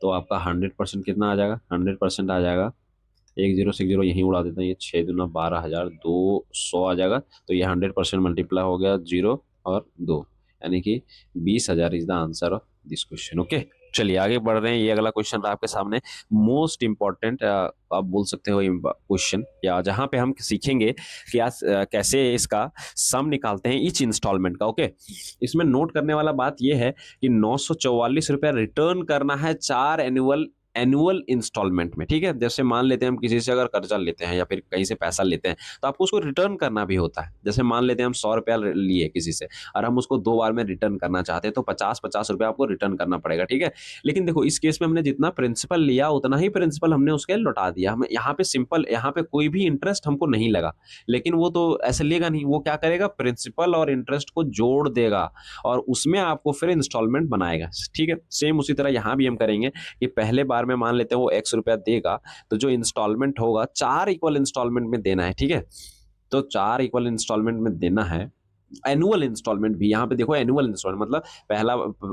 Speaker 1: तो आपका 100% कितना आ जाएगा, 100% आ जाएगा, 1 0 से 0 यहीं उड़ा देते हैं, ये 6 दूना 12,000, 200 आ जाएगा। तो ये 100% मल्टीप्लाई हो गया 0 और 2, यानी कि 20,000 is the answer of this question, okay. चलिए आगे बढ़ रहे हैं। ये अगला क्वेश्चन रहा आपके सामने, मोस्ट इंपॉर्टेंट आप बोल सकते हो क्वेश्चन, या जहां पे हम सीखेंगे कि आज कैसे इसका सम निकालते हैं ईच इंस्टॉलमेंट का, ओके। इसमें नोट करने वाला बात यह है कि 944 रुपया रिटर्न करना है 4 एनुअल इंस्टॉलमेंट में, ठीक है। जैसे मान लेते हैं हम किसी से अगर कर्जा लेते हैं या फिर कहीं से पैसा लेते हैं, तो आपको उसको रिटर्न करना भी होता है। जैसे मान लेते हैं हम 100 रुपया लिए किसी से और हम उसको 2 बार में रिटर्न करना चाहते हैं, तो 50-50 रुपया आपको रिटर्न करना पड़ेगा, ठीक है। लेकिन देखो इस केस में हमने जितना प्रिंसिपल लिया उतना ही प्रिंसिपल हमने उसके लौटा दिया। हमें यहाँ पे सिंपल, यहाँ पे कोई भी इंटरेस्ट हमको नहीं लगा, लेकिन वो तो ऐसे लेगा नहीं, वो क्या करेगा, प्रिंसिपल और इंटरेस्ट को जोड़ देगा और उसमें आपको फिर इंस्टॉलमेंट बनाएगा, ठीक है। सेम उसी तरह यहाँ भी हम करेंगे कि पहले बार में मान लेते हैं वो X रुपया देगा, तो जो इंस्टॉलमेंट होगा 4 इक्वल इंस्टॉलमेंट में देना है, ठीक है। तो 4 इक्वल इंस्टॉलमेंट में देना है। एनुअल इंस्टॉलमेंट भी यहाँ पे देखो, एनुअल इंस्टॉलमेंट मतलब पहला,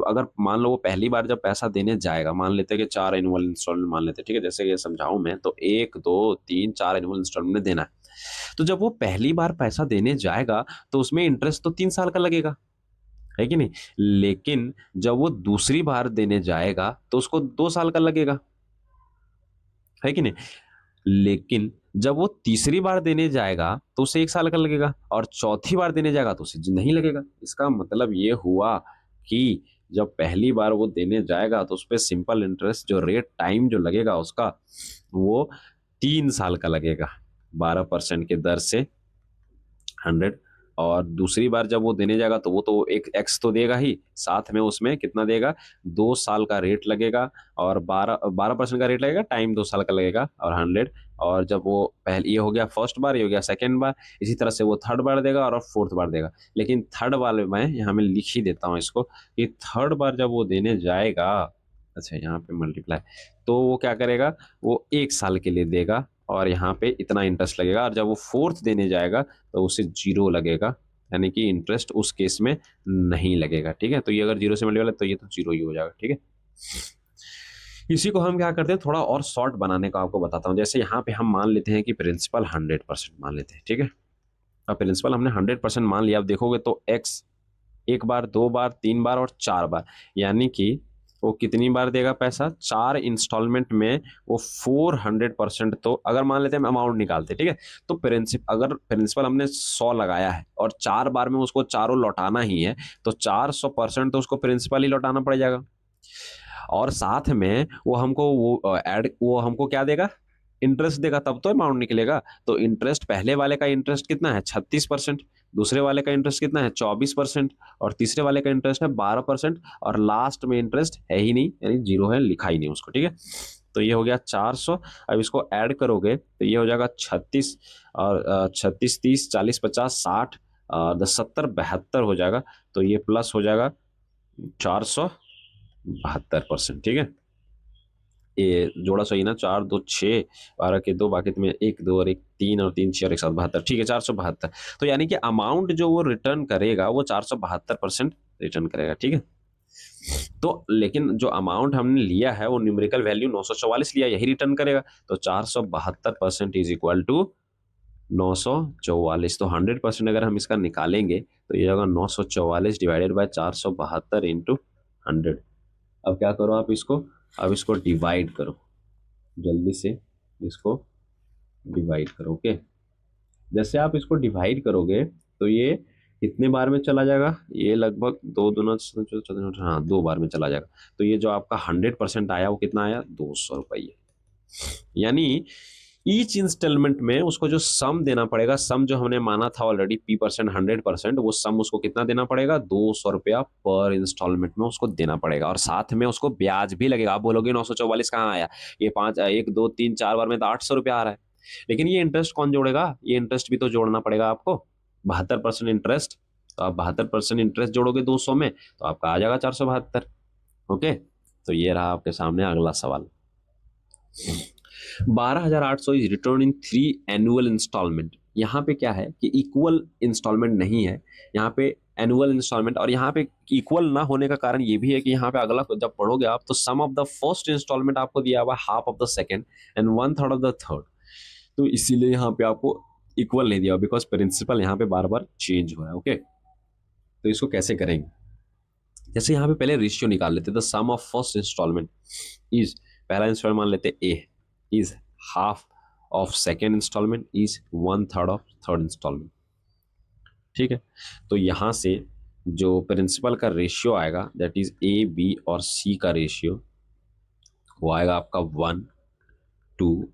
Speaker 1: अगर मान लो वो पहली बार जब पैसा देने जाएगा, मान लेते हैं कि 4 एनुअल इंस्टॉलमेंट मान लेते हैं, ठीक है। जैसे ये समझाऊं मैं, तो 1 2 3 4 एनुअल इंस्टॉलमेंट में देना है। तो जब वो पहली बार पैसा देने जाएगा तो उसमें इंटरेस्ट तो 3 साल का लगेगा, है कि नहीं। लेकिन जब वो दूसरी बार देने जाएगा तो उसको 2 साल का लगेगा, है कि नहीं। लेकिन जब वो तीसरी बार देने जाएगा तो उसे 1 साल का लगेगा, और चौथी बार देने जाएगा तो उसे नहीं लगेगा। इसका मतलब ये हुआ कि जब पहली बार वो देने जाएगा तो उस पर सिंपल इंटरेस्ट जो रेट टाइम जो लगेगा उसका, वो 3 साल का लगेगा, 12% के दर से 100, और दूसरी बार जब वो देने जाएगा तो वो तो एक एक्स तो देगा ही, साथ में उसमें कितना देगा, 2 साल का रेट लगेगा, और 12% का रेट लगेगा, टाइम 2 साल का लगेगा, और 100। और जब वो पहले, ये हो गया फर्स्ट बार, ये हो गया सेकेंड बार, इसी तरह से वो थर्ड बार देगा और फोर्थ बार देगा। लेकिन थर्ड वाले मैं यहाँ में लिख ही देता हूँ इसको कि थर्ड बार जब वो देने जाएगा, अच्छा यहाँ पे मल्टीप्लाई, तो वो क्या करेगा, वो 1 साल के लिए देगा और यहाँ पे इतना इंटरेस्ट लगेगा, और जब वो फोर्थ देने जाएगा तो उसे 0 लगेगा, यानी कि इंटरेस्ट उस केस में नहीं लगेगा। ठीक है, तो ये अगर 0 से मल्टीप्लाई तो ये तो 0 ही हो जाएगा। ठीक है, इसी को हम क्या करते हैं, थोड़ा और शॉर्ट बनाने का आपको बताता हूँ। जैसे यहाँ पे हम मान लेते हैं कि प्रिंसिपल 100% मान लेते हैं। ठीक है, अब प्रिंसिपल हमने 100% मान लिया। अब देखोगे तो एक्स 1 बार, 2 बार, 3 बार और 4 बार, यानी कि वो कितनी बार देगा पैसा, 4 इंस्टॉलमेंट में वो 400%। तो अगर मान लेते हैं हम अमाउंट निकालते, ठीक है, तो अगर प्रिंसिपल हमने 100 लगाया है और 4 बार में उसको चारों लौटाना ही है, तो 400% तो उसको प्रिंसिपल ही लौटाना पड़ जाएगा। और साथ में वो हमको क्या देगा, इंटरेस्ट देगा, तब तो अमाउंट निकलेगा। तो इंटरेस्ट, पहले वाले का इंटरेस्ट कितना है, 36%, दूसरे वाले का इंटरेस्ट कितना है, 24%, और तीसरे वाले का इंटरेस्ट है 12%, और लास्ट में इंटरेस्ट है ही नहीं, यानी 0 है, लिखा ही नहीं उसको। ठीक है, तो ये हो गया 400। अब इसको ऐड करोगे तो ये हो जाएगा 36, और 36, 30, 40, 50, 60, 10, 70, 72 हो जाएगा। तो ये प्लस हो जाएगा 472%। ठीक है, ये जोड़ा सही ना, 4 2 6, 12 के 2, बाकी तुम्हें 1 2 और 1 3 और 3 6 और 1 7, 72। ठीक है, 472। तो यानी कि अमाउंट जो वो रिटर्न करेगा वो 472% रिटर्न करेगा। ठीक है, तो लेकिन जो अमाउंट हमने लिया है वो न्यूमेरिकल वैल्यू 944 लिया, यही रिटर्न करेगा। तो 472% इज इक्वल टू 944। तो 100% अगर हम इसका निकालेंगे तो ये होगा 944 डिवाइडेड बाय 472 इंटू 100। अब क्या करो आप इसको, अब इसको डिवाइड करो, जल्दी से इसको डिवाइड करो। ओके, जैसे आप इसको डिवाइड करोगे तो ये कितने बार में चला जाएगा, ये लगभग 2 दूना, हाँ 2 बार में चला जाएगा। तो ये जो आपका 100% आया वो कितना आया, 200 रुपये। यानी ईच इंस्टॉलमेंट में उसको जो सम देना पड़ेगा, सम जो हमने माना था ऑलरेडी P% 100%, वो सम उसको कितना देना पड़ेगा, 200 रुपया पर इंस्टॉलमेंट में उसको देना पड़ेगा, और साथ में उसको ब्याज भी लगेगा। आप बोलोगे 944 कहाँ आया, ये 5 1 2 3 4 बार में तो 800 रुपया आ रहा है, लेकिन ये इंटरेस्ट कौन जोड़ेगा, ये इंटरेस्ट भी तो जोड़ना पड़ेगा आपको, 72% इंटरेस्ट। तो आप 72% इंटरेस्ट जोड़ोगे 200 में तो आपका आ जाएगा 472। ओके, तो ये रहा आपके सामने अगला सवाल। 12,800 is return in 3 annual instalment. यहाँ पे क्या है कि इक्वल इंस्टॉलमेंट नहीं है, यहाँ पे एनुअल इंस्टॉलमेंट। और यहाँ पे इक्वल ना होने का कारण ये भी है कि यहाँ पे अगला जब पढ़ोगे आप तो सम ऑफ द फर्स्ट इंस्टॉलमेंट आपको दिया हुआ है, half of the second and 1/3 of the third. तो इसीलिए यहाँ पे आपको इक्वल नहीं दिया, बिकॉज प्रिंसिपल यहाँ पे बार बार चेंज हो रहा है। ओके, तो इसको कैसे करेंगे, जैसे यहाँ पे पहले रेशियो निकाल लेते, the sum of first instalment is, पहला इंस्टॉलमेंट मान लेते A, is half of second instalment, is 1/3 of third instalment. ठीक है, तो यहाँ से जो प्रिंसिपल का रेशियो आएगा दैट इज ए बी और सी का रेशियो, वो आएगा आपका 1 2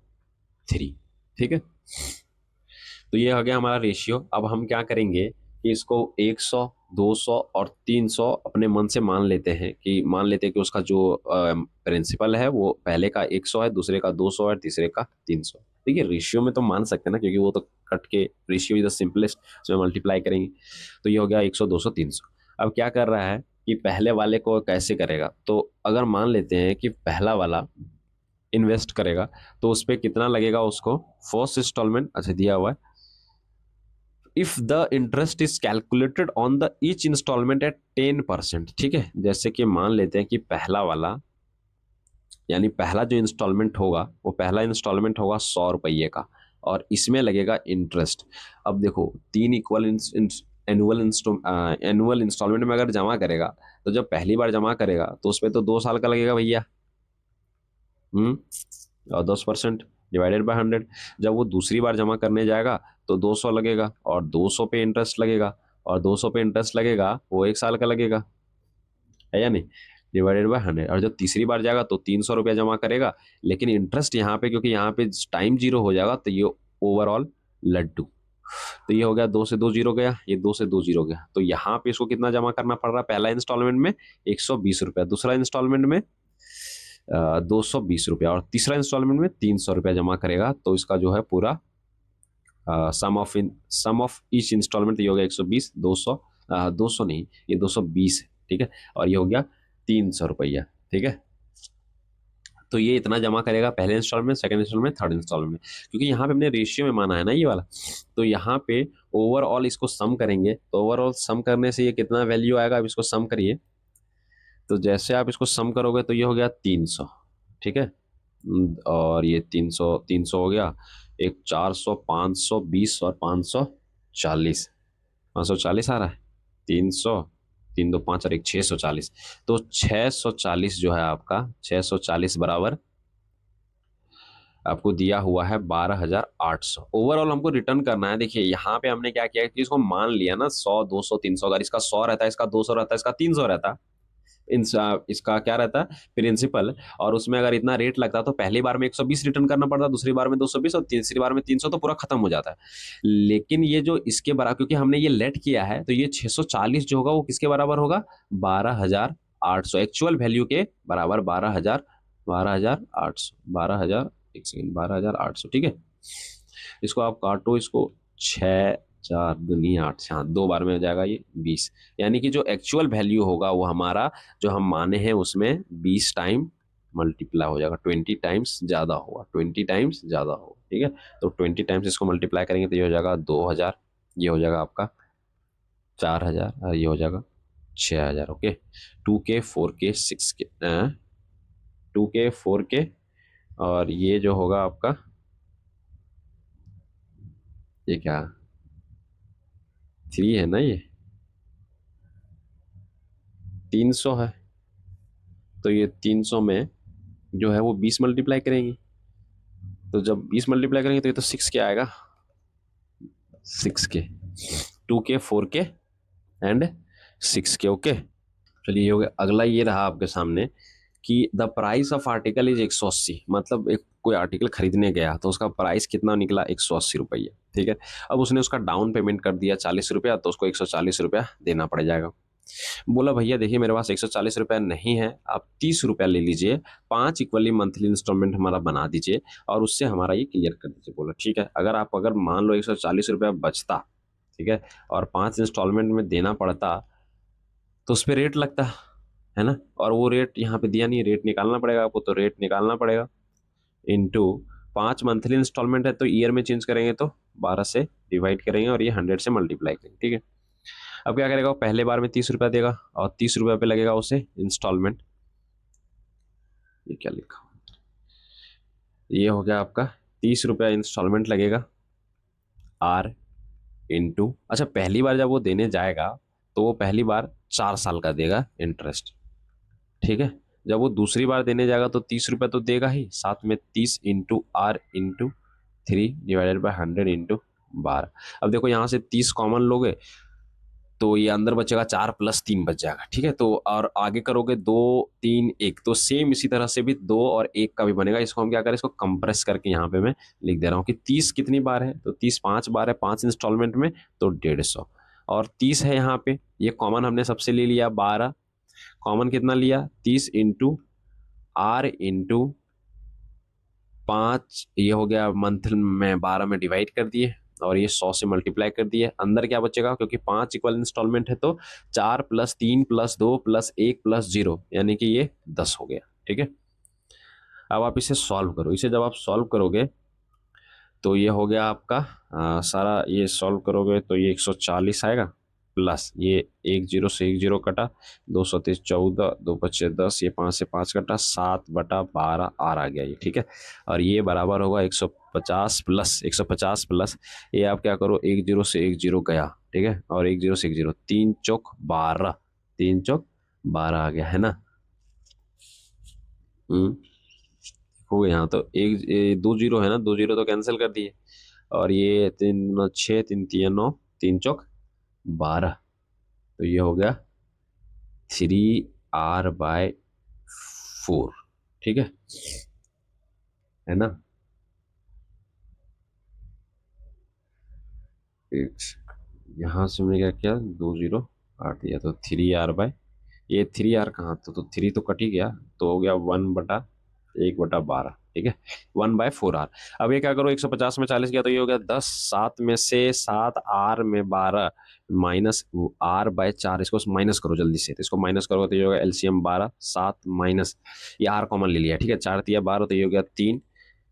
Speaker 1: 3। ठीक है, तो ये आ गया हमारा रेशियो। अब हम क्या करेंगे कि इसको 100 200 और 300 अपने मन से मान लेते हैं कि उसका जो प्रिंसिपल है वो पहले का 100 है, दूसरे का 200 है, तीसरे का 300। देखिए रेशियो में तो मान सकते हैं ना, क्योंकि वो तो कट के रेशियो इज द सिंपलेस्ट, उसमें मल्टीप्लाई करेंगे तो ये हो गया 100 200 300। अब क्या कर रहा है कि पहले वाले को कैसे करेगा, तो अगर मान लेते हैं कि पहला वाला इन्वेस्ट करेगा तो उस पर कितना लगेगा उसको, फर्स्ट इंस्टॉलमेंट अच्छा दिया हुआ है, if the interest is calculated on the each instalment at 10%। ठीक है, जैसे कि मान लेते हैं कि पहला वाला, यानी पहला जो इंस्टॉलमेंट होगा वो पहला इंस्टॉलमेंट होगा 100 रुपये का, और इसमें लगेगा इंटरेस्ट। अब देखो 3 इक्वल एनुअल इंस्टॉलमेंट में अगर जमा करेगा तो जब पहली बार जमा करेगा तो उसमें तो 2 साल का लगेगा भैया, और 10% डिवाइडेड बाय 100। जब वो दूसरी बार जमा करने जाएगा तो 200 लगेगा, और 200 पे इंटरेस्ट लगेगा, और 200 पे इंटरेस्ट लगेगा वो 1 साल का लगेगा, है या नहीं, डिवाइडेड बाय 100। और जब तीसरी बार जाएगा तो 300 रुपया जमा करेगा, लेकिन इंटरेस्ट यहाँ पे, क्योंकि यहाँ पे टाइम 0 हो जाएगा तो ये ओवरऑल लड्डू, तो ये हो गया, 2 से 2 जीरो गया, ये 2 से 2 जीरो गया। तो यहाँ पे इसको कितना जमा करना पड़ रहा है? पहला इंस्टॉलमेंट में 120 रुपया, दूसरा इंस्टॉलमेंट में 220 रुपया, और तीसरा इंस्टॉलमेंट में 300 रुपया जमा करेगा। तो इसका जो है पूरा सम ऑफ ईच इंस्टॉलमेंट ये हो गया 120, 200, 200 नहीं, ये 220 है, ठीक है। और ये हो गया 300 रुपया, ठीक है। तो ये इतना जमा करेगा पहले instalment, second instalment, third instalment, क्योंकि यहाँ पे हमने रेशियो में माना है ना ये वाला। तो यहाँ पे ओवरऑल इसको सम करेंगे, तो ओवरऑल सम करने से ये कितना वैल्यू आएगा, अब इसको सम करिए। तो जैसे आप इसको सम करोगे तो ये हो गया 300, ठीक है। और ये 300 300 हो गया, एक 400, 520 और 540, 540 आ रहा है। 300, 3 2 5 और एक 640। तो 640 जो है आपका, 640 बराबर आपको दिया हुआ है 12,800। ओवरऑल हमको रिटर्न करना है। देखिए यहाँ पे हमने क्या किया कि इसको मान लिया ना 100, 200, 300, अगर इसका 100 रहता है, इसका 200 रहता है, इसका 300 रहता, इसका क्या रहता है प्रिंसिपल, और उसमें अगर इतना रेट लगता तो पहली बार में 120 रिटर्न करना पड़ता, दूसरी बार में 220 और तीसरी बार में 300, तो पूरा खत्म हो जाता है। लेकिन ये जो इसके बराबर, क्योंकि हमने ये लेट किया है, तो ये 640 जो होगा वो किसके बराबर होगा? 12,800, एक्चुअल वैल्यू के बराबर 12,000, 12,800, 12,000, एक सेकेंड, 12,800, ठीक है। इसको आप काटो, इसको 6 4 दूनी 8 से, हाँ 2 बार में हो जाएगा ये 20। यानी कि जो एक्चुअल वैल्यू होगा वो हमारा जो हम माने हैं उसमें 20 टाइम मल्टीप्लाई हो जाएगा, 20 टाइम्स ज़्यादा होगा, 20 टाइम्स ज़्यादा होगा, ठीक है। तो 20 टाइम्स इसको मल्टीप्लाई करेंगे तो ये हो जाएगा 2,000, ये हो जाएगा आपका 4,000, और ये हो जाएगा 6,000। Okay, 2K 4K 6K, 2K 4K, और ये जो होगा आपका, ये क्या 3 है ना, ये 300 है। तो ये 300 में जो है वो 20 मल्टीप्लाई करेंगे, तो जब 20 मल्टीप्लाई करेंगे तो ये तो 6 के आएगा, 6 के, 2K 4K एंड 6 के। ओके, चलिए ये हो गया। अगला ये रहा आपके सामने कि the price of article is 180, मतलब एक कोई आर्टिकल खरीदने गया तो उसका प्राइस कितना निकला? 180 रुपये, ठीक है। अब उसने उसका डाउन पेमेंट कर दिया 40 रुपया, तो उसको 140 रुपया देना पड़ जाएगा। बोला भैया देखिए मेरे पास 140 रुपया नहीं है, आप 30 रुपया ले लीजिए, 5 इक्वली मंथली इंस्टॉलमेंट हमारा बना दीजिए और उससे हमारा ये क्लियर कर दीजिए। बोला ठीक है, अगर मान लो 140 रुपया बचता, ठीक है, और 5 इंस्टॉलमेंट में देना पड़ता, तो उस पर रेट लगता है ना, और वो रेट यहाँ पे दिया नहीं, रेट निकालना पड़ेगा आपको। तो रेट निकालना पड़ेगा इंटू 5 मंथली इंस्टॉलमेंट है तो ईयर में चेंज करेंगे तो 12 से डिवाइड करेंगे और ये 100 से मल्टीप्लाई करेंगे, ठीक है। अब क्या करेगा, वो पहले बार में 30 रुपया देगा और 30 रुपया पे लगेगा उसे इंस्टॉलमेंट। ये क्या लिखा, ये हो गया आपका 30 रुपया इंस्टॉलमेंट लगेगा आर इंटू, अच्छा पहली बार जब वो देने जाएगा तो वो पहली बार 4 साल का देगा इंटरेस्ट, ठीक है। जब वो दूसरी बार देने जाएगा तो 30 रुपया तो देगा ही, साथ में 30 into R into 3 divided by 100 into 12। अब देखो यहाँ से 30 कॉमन लोगे तो ये अंदर बचेगा 4 + 3 बच जाएगा, ठीक है। तो और आगे करोगे 2 3 1, तो सेम इसी तरह से भी 2 और 1 का भी बनेगा। इसको हम क्या करें, इसको कंप्रेस करके यहाँ पे मैं लिख दे रहा हूँ कि 30 कितनी बार है, तो 30 5 बार है, 5 इंस्टॉलमेंट में, तो 150। और 30 है यहाँ पे, ये कॉमन हमने सबसे ले लिया 12, कॉमन कितना लिया 30 इंटू आर इंटू 5, ये हो गया मंथ में 12 में डिवाइड कर दिए और ये 100 से मल्टीप्लाई कर दिए। अंदर क्या बचेगा, क्योंकि 5 इक्वल इंस्टॉलमेंट है तो 4 + 3 + 2 + 1 + 0, यानी कि ये 10 हो गया, ठीक है। अब आप इसे सॉल्व करो, इसे जब आप सॉल्व करोगे तो ये हो गया आपका सारा, ये सॉल्व करोगे तो ये 140 आएगा, प्लस ये 1 0 से 1 0 कटा, 223 14, 2 5 10, ये 5 से 5 कटा, 7/12 आर आ गया ये, ठीक है। और ये बराबर होगा 150 प्लस 150 प्लस, ये आप क्या करो 1 0 से 1 0 गया, ठीक है, और 1 0 से 1 0, 3 चौक 12, 3 चौक 12 आ गया है ना। हो गया, यहाँ तो एक 2 0 है ना, 2 0 तो कैंसिल कर दिए, और ये 3 6 3 3 9, 3 चौक 12, तो ये हो गया 3R/4, ठीक है ना। एक्स, यहाँ से हमने क्या किया, 2 जीरो काट दिया तो 3r/, ये 3r कहाँ था, तो 3 तो कट ही गया, तो हो गया 1/1/12, ठीक है, 1/4r। अब ये क्या करो, 150 में 40 गया तो ये हो गया 10, 7 में से 7, r में 12, माइनस r/4, इसको माइनस करो जल्दी से, तो इसको माइनस करो तो ये होगा एलसीएम 12, 7 माइनस ये r कॉमन ले लिया, ठीक है, 4 तिया 12, तो ये हो गया 3,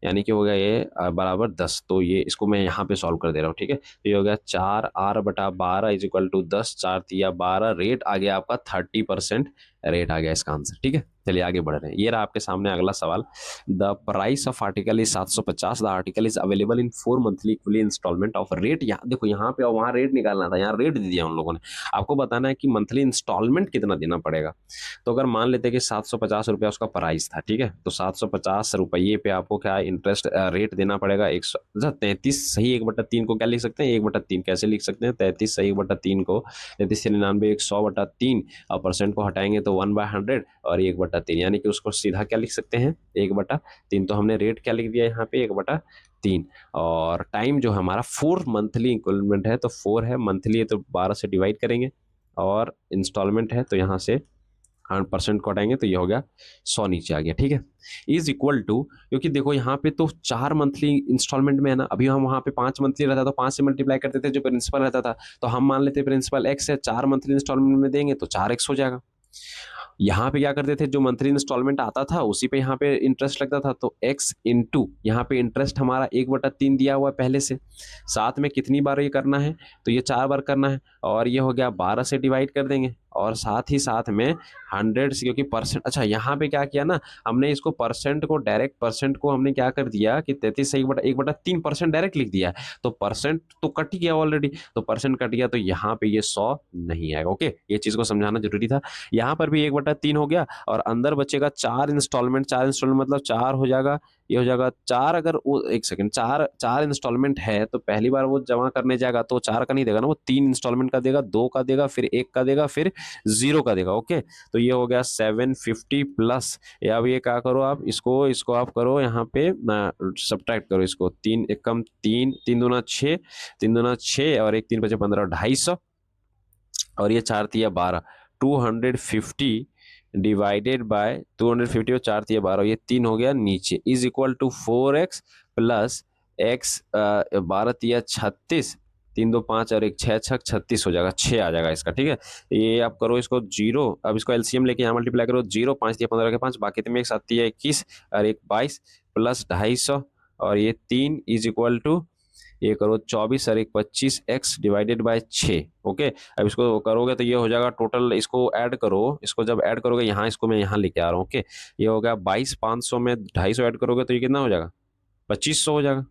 Speaker 1: यानी कि हो गया ये बराबर 10। तो ये इसको मैं यहाँ पे सॉल्व कर दे रहा हूँ, ठीक है, तो ये हो गया 4r/12 इज इक्वल टू 10, 4 तिया 12, रेट आ गया आपका 30%, रेट आ गया इसका आंसर, ठीक है। चलिए आगे बढ़ रहे हैं, ये रहा आपके सामने अगला सवाल। The price of article is 750, the article is available in 4 monthly equally instalment of rate, यहाँ देखो, यहाँ पे और वहाँ रेट निकालना था, यहाँ रेट दे दिया उन लोगों ने, आपको बताना है कि मंथली इंस्टॉलमेंट कितना देना पड़ेगा। तो अगर मान लेते हैं कि 750 रुपया उसका प्राइस था, ठीक है, तो 750 रुपये पे आपको क्या इंटरेस्ट रेट देना पड़ेगा, 133 सही 1/3 को क्या लिख सकते हैं, 1/3 कैसे लिख सकते हैं, 33 सही 1/3 को 3399 100/3, और परसेंट को हटाएंगे तो 1/100 और 1/3, यानी कि उसको सीधा क्या लिख सकते हैं, 1/3। तो हमने रेट क्या लिख दिया यहाँ पे, 1/3। और टाइम जो हमारा 4 मंथली इंस्टॉलमेंट है, तो 4 है, मंथली है तो 12 से डिवाइड करेंगे, और इंस्टॉलमेंट है तो यहाँ से 100% को हटाएंगे तो ये हो गया 100 नीचे आ गया, ठीक है, इज इक्वल टू, क्योंकि देखो यहाँ पे तो 4 मंथली इंस्टॉलमेंट में है ना, अभी हम वहाँ पे 5 मंथली रहता तो 5 से मल्टीप्लाई करते थे जो प्रिंसिपल रहता था, तो हम मान लेते प्रिंसिपल x है, 4 मंथली इंस्टॉलमेंट में देंगे तो 4x हो जाएगा। यहाँ पे क्या करते थे, जो मंथली इंस्टॉलमेंट आता था उसी पे यहाँ पे इंटरेस्ट लगता था, तो x इंटू यहाँ पे इंटरेस्ट हमारा 1/3 दिया हुआ है पहले से, साथ में कितनी बार ये करना है, तो ये 4 बार करना है, और ये हो गया 12 से डिवाइड कर देंगे, और साथ ही साथ में 100 से, क्योंकि परसेंट, अच्छा यहाँ पे क्या किया ना, हमने इसको परसेंट को, डायरेक्ट परसेंट को हमने क्या कर दिया कि 33 से 1/3% डायरेक्ट लिख दिया है, तो परसेंट तो कट ही गया ऑलरेडी, तो परसेंट कट गया, तो यहाँ पे ये 100 नहीं आएगा। ओके, ये चीज को समझाना जरूरी था। यहाँ पर भी 1/3 हो गया, और अंदर बचेगा 4 इंस्टॉलमेंट, 4 इंस्टॉलमेंट मतलब 4 हो जाएगा, ये हो जाएगा 4, अगर वो एक सेकंड, 4 इंस्टॉलमेंट है तो पहली बार वो जमा करने जाएगा तो 4 का नहीं देगा ना, वो 3 इंस्टॉलमेंट का देगा, 2 का देगा, फिर 1 का देगा, फिर 0 का देगा। ओके, तो ये हो गया 750 प्लस, या अब ये क्या करो आप, इसको आप करो यहाँ पे सब्ट्रैक्ट करो इसको, 3 एक कम 3, 3 दूना 6, 3 दूना 6, और 1 3 बचे 15, 250, और ये 4 तिया 12, 250 डिवाइडेड बाय 250 और 4 तिया 12, ये 3 हो गया नीचे, is equal to 4x plus x, 12 तिया 36, 3 2 5 और 1 6 6 36 हो जाएगा, 6 आ जाएगा इसका, ठीक है। ये आप करो इसको 0, अब इसको एलसीएम लेके यहाँ मल्टीप्लाई करो, 0 5 तिया 15 के 5, बाकी में 1 7 तिया 21 और 1 22 प्लस 250, और ये 3 इज इक्वल टू, ये करो 24 और 1 25, x डिवाइडेड बाय 6। ओके, अब इसको करोगे तो ये हो जाएगा टोटल, इसको ऐड करो, इसको जब ऐड करोगे यहाँ, इसको मैं यहाँ लेके आ रहा हूँ। ओके, ये हो गया 22, 500 में 250 ऐड करोगे तो ये कितना हो जाएगा, 2500 हो जाएगा,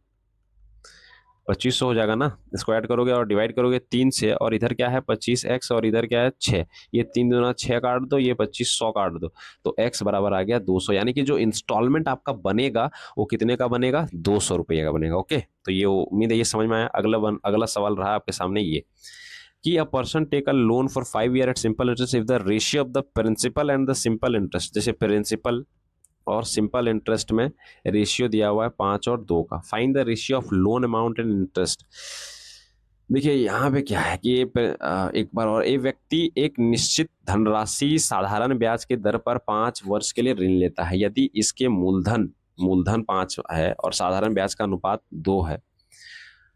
Speaker 1: 2500 हो जाएगा ना, इसको ऐड करोगे और डिवाइड करोगे 3 से, और इधर क्या है 25x और इधर क्या है 6, ये 3 दूना 6 काट दो, ये 2500 काट दो, तो x बराबर आ गया 200, यानी कि जो इंस्टॉलमेंट आपका बनेगा वो कितने का बनेगा, 200 रुपये का बनेगा। ओके, तो ये उम्मीद है ये समझ में आया। अगला सवाल रहा आपके सामने ये कि a person take a loan for 5 year at simple interest if the ratio of the principal and the simple interest, जैसे प्रिंसिपल और सिंपल इंटरेस्ट में रेशियो दिया हुआ है 5 और 2 का, find the ratio of loan amount and interest. देखिए यहाँ पे क्या है कि एक बार और, एक व्यक्ति एक निश्चित धनराशि साधारण ब्याज के दर पर 5 वर्ष के लिए ऋण लेता है, यदि इसके मूलधन 5 है और साधारण ब्याज का अनुपात 2 है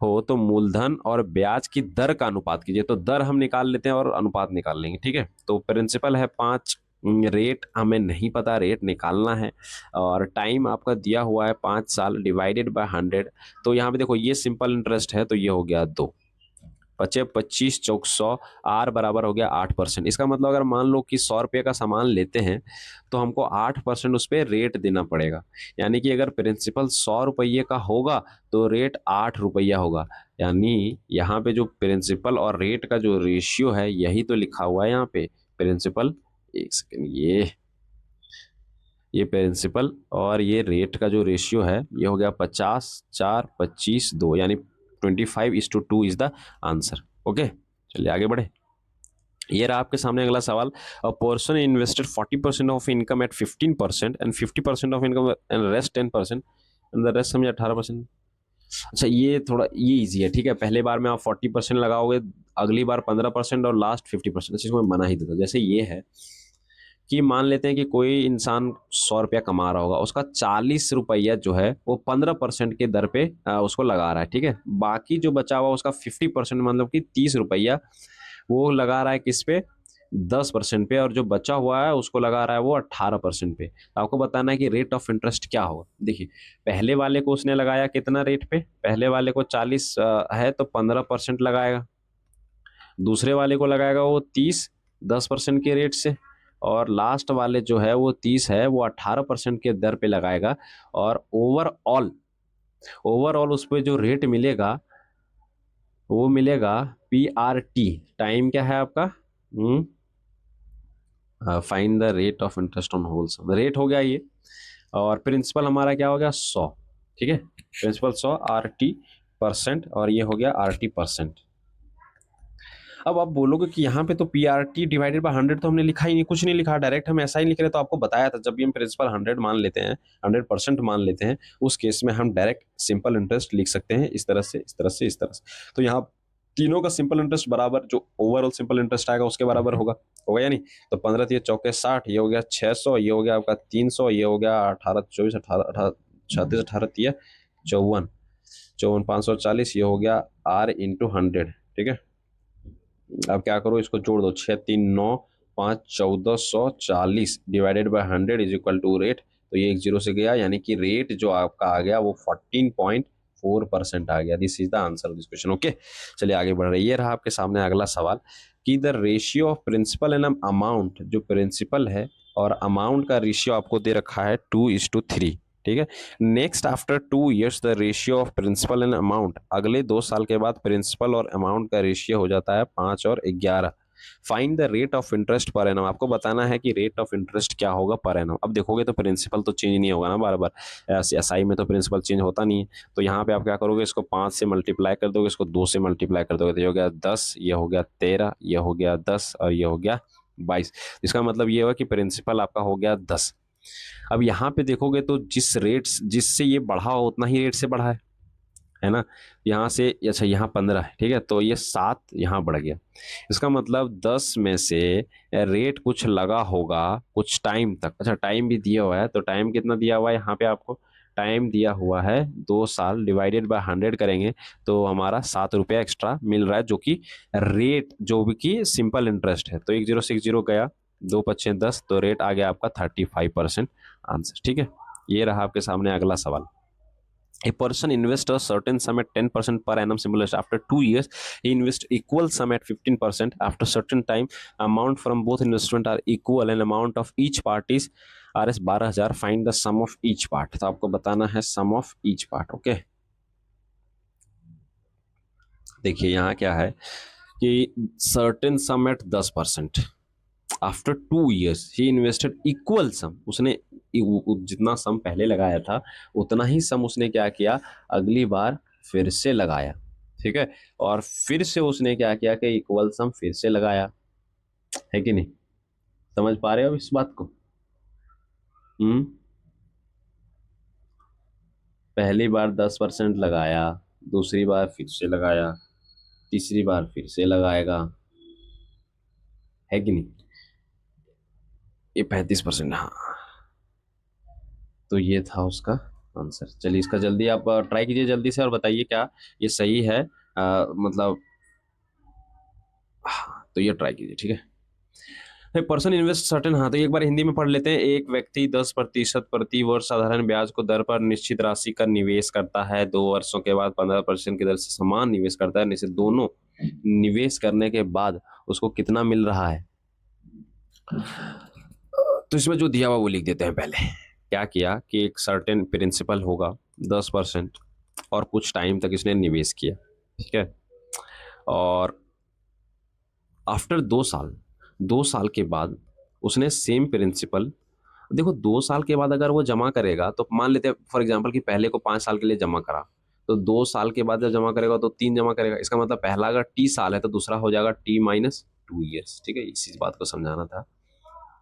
Speaker 1: हो, तो मूलधन और ब्याज की दर का अनुपात कीजिए। तो दर हम निकाल लेते हैं और अनुपात निकाल लेंगे, ठीक है। तो प्रिंसिपल है 5, रेट हमें नहीं पता, रेट निकालना है, और टाइम आपका दिया हुआ है 5 साल डिवाइडेड बाय 100। तो यहाँ पे देखो ये सिंपल इंटरेस्ट है तो ये हो गया 2, बचे 25 चौक 100, आर बराबर हो गया 8%। इसका मतलब अगर मान लो कि 100 रुपये का सामान लेते हैं तो हमको 8% उस पर रेट देना पड़ेगा, यानी कि अगर प्रिंसिपल 100 रुपये का होगा तो रेट 8 रुपया होगा, यानी यहाँ पे जो प्रिंसिपल और रेट का जो रेशियो है यही तो लिखा हुआ है यहाँ पे, प्रिंसिपल, एक सेकेंड, ये प्रिंसिपल और ये रेट का जो रेशियो है ये हो गया 50 4 25 2, यानी 25:2 इज द आंसर। ओके, चलिए आगे बढ़े। ये रहा आपके सामने अगला सवाल। A person invested 40% of income eight 15% and 50% of income and rest 10% and the rest समझे 18%। अच्छा ये थोड़ा ये इजी है, ठीक है। पहले बार में आप 40% लगाओगे, अगली बार 15% और लास्ट 50%। इसको मैं मना ही देता। जैसे ये है कि मान लेते हैं कि कोई इंसान 100 रुपया कमा रहा होगा, उसका 40 रुपया जो है वो 15% के दर पे उसको लगा रहा है, ठीक है। बाकी जो बचा हुआ उसका 50%, मतलब कि 30 रुपया वो लगा रहा है किस पे, 10% पे, और जो बचा हुआ है उसको लगा रहा है वो 18% पे। तो आपको बताना है कि रेट ऑफ इंटरेस्ट क्या होगा। देखिए, पहले वाले को उसने लगाया कितना रेट पे, पहले वाले को 40 है तो 15% लगाएगा, दूसरे वाले को लगाएगा वो 30, 10% के रेट से, और लास्ट वाले जो है वो 30 है वो 18% के दर पे लगाएगा। और ओवरऑल ओवरऑल उस पर जो रेट मिलेगा वो मिलेगा PRT। टाइम क्या है आपका, find the rate of interest on whole sum, rate हो गया ये, और प्रिंसिपल हमारा क्या हो गया 100, ठीक है। प्रिंसिपल 100 RT परसेंट, और ये हो गया RT परसेंट। अब आप बोलोगे कि यहाँ पे तो PRT डिवाइडेड बाय 100 तो हमने लिखा ही नहीं, कुछ नहीं लिखा, डायरेक्ट हम ऐसा ही लिख रहे। तो आपको बताया था जब भी हम प्रिंसिपल 100 मान लेते हैं, 100% मान लेते हैं, उस केस में हम डायरेक्ट सिंपल इंटरेस्ट लिख सकते हैं, इस तरह से, इस तरह से, इस तरह से। तो यहाँ तीनों का सिंपल इंटरेस्ट बराबर, जो ओवरऑल सिंपल इंटरेस्ट आएगा उसके बराबर होगा, होगा या नहीं। तो 15 3 चौके 60, ये हो गया 600, ये हो गया आपका 300, ये हो गया 18 24 18 36 18 3 54 54 540, ये हो गया R/100, ठीक है। अब क्या करो, इसको जोड़ दो, 6 3 9 5 1440 divided by 100 is equal to rate. तो ये एक जीरो से गया, यानी कि रेट जो आपका आ गया वो 14.4% आ गया। This is the answer of this question. Okay, चलिए आगे बढ़ रहे। ये रहा आपके सामने अगला सवाल कि the ratio of principal and amount, जो प्रिंसिपल है और अमाउंट का रेशियो आपको दे रखा है 2:3, ठीक है। Next after 2 years the ratio of principal and amount, अगले 2 साल के बाद प्रिंसिपल और अमाउंट का रेशियो हो जाता है 5 और 11। Find the rate of interest per annum, आपको बताना है कि रेट ऑफ इंटरेस्ट क्या होगा पर एनम। अब देखोगे तो प्रिंसिपल तो चेंज नहीं होगा ना बार बार, एसआई में तो प्रिंसिपल चेंज होता नहीं है। तो यहाँ पे आप क्या करोगे, इसको 5 से मल्टीप्लाई कर दोगे, इसको 2 से मल्टीप्लाई कर दोगे, तो ये हो गया 10, ये हो गया 13, ये हो गया 10, और ये हो गया 22। इसका मतलब ये हुआ कि प्रिंसिपल आपका हो गया 10। अब यहाँ पे देखोगे तो जिस रेट, जिससे ये बढ़ा हो उतना ही रेट से बढ़ा है ना। यहाँ से, अच्छा यहाँ 15 है, ठीक है, तो ये 7 यहाँ बढ़ गया। इसका मतलब 10 में से रेट कुछ लगा होगा कुछ टाइम तक। अच्छा टाइम भी दिया हुआ है, तो टाइम कितना दिया हुआ है यहाँ पे आपको, टाइम दिया हुआ है 2 साल, डिवाइडेड बाय 100 करेंगे तो हमारा 7 रुपया एक्स्ट्रा मिल रहा है, जो कि रेट, जो भी कि सिंपल इंटरेस्ट है। तो 1060 गया, 2 × 5 = 10, तो रेट आ गया आपका 35% आंसर, ठीक है। ये रहा आपके सामने अगला सवाल। A person invests a certain sum at 10% per annum simulation. After 2 years, he invests equal sum at 15%. After certain time, amount from both investment are equal and amount of each part is Rs 12,000. Find the sum of each part. तो आपको बताना है sum of each part. Okay, देखिए यहाँ क्या है कि certain sum at 10%. After 2 years he invested equal सम, उसने जितना सम पहले लगाया था उतना ही सम उसने क्या किया, अगली बार फिर से लगाया, ठीक है। और फिर से उसने क्या किया कि इक्वल सम फिर से लगाया, है कि नहीं। समझ पा रहे हो इस बात को। पहली बार 10% लगाया, दूसरी बार फिर से लगाया, तीसरी बार फिर से लगाएगा, है कि नहीं। ये 35%, हाँ। तो ये था उसका आंसर। चलिए इसका जल्दी आप ट्राई कीजिए जल्दी से और बताइए क्या ये सही है, मतलब हाँ, तो ये ट्राई कीजिए, ठीक है। पर्सन इन्वेस्ट सर्टेन, हाँ तो एक बार हिंदी में पढ़ लेते हैं। एक व्यक्ति 10% प्रति वर्ष साधारण ब्याज को दर पर निश्चित राशि का निवेश करता है, 2 वर्षों के बाद 15% की दर से समान निवेश करता है, निश्चित दोनों निवेश करने के बाद उसको कितना मिल रहा है। तो इसमें जो दिया हुआ वो लिख देते हैं। पहले क्या किया कि एक सर्टेन प्रिंसिपल होगा 10% और कुछ टाइम तक इसने निवेश किया, ठीक है। और आफ्टर 2 साल, 2 साल के बाद उसने सेम प्रिंसिपल, देखो 2 साल के बाद अगर वो जमा करेगा तो मान लेते हैं फॉर एग्जांपल कि पहले को 5 साल के लिए जमा करा, तो 2 साल के बाद जब जमा करेगा तो 3 जमा करेगा। इसका मतलब पहला अगर T साल है तो दूसरा हो जाएगा T-2 years, ठीक है। इसी बात को समझाना था,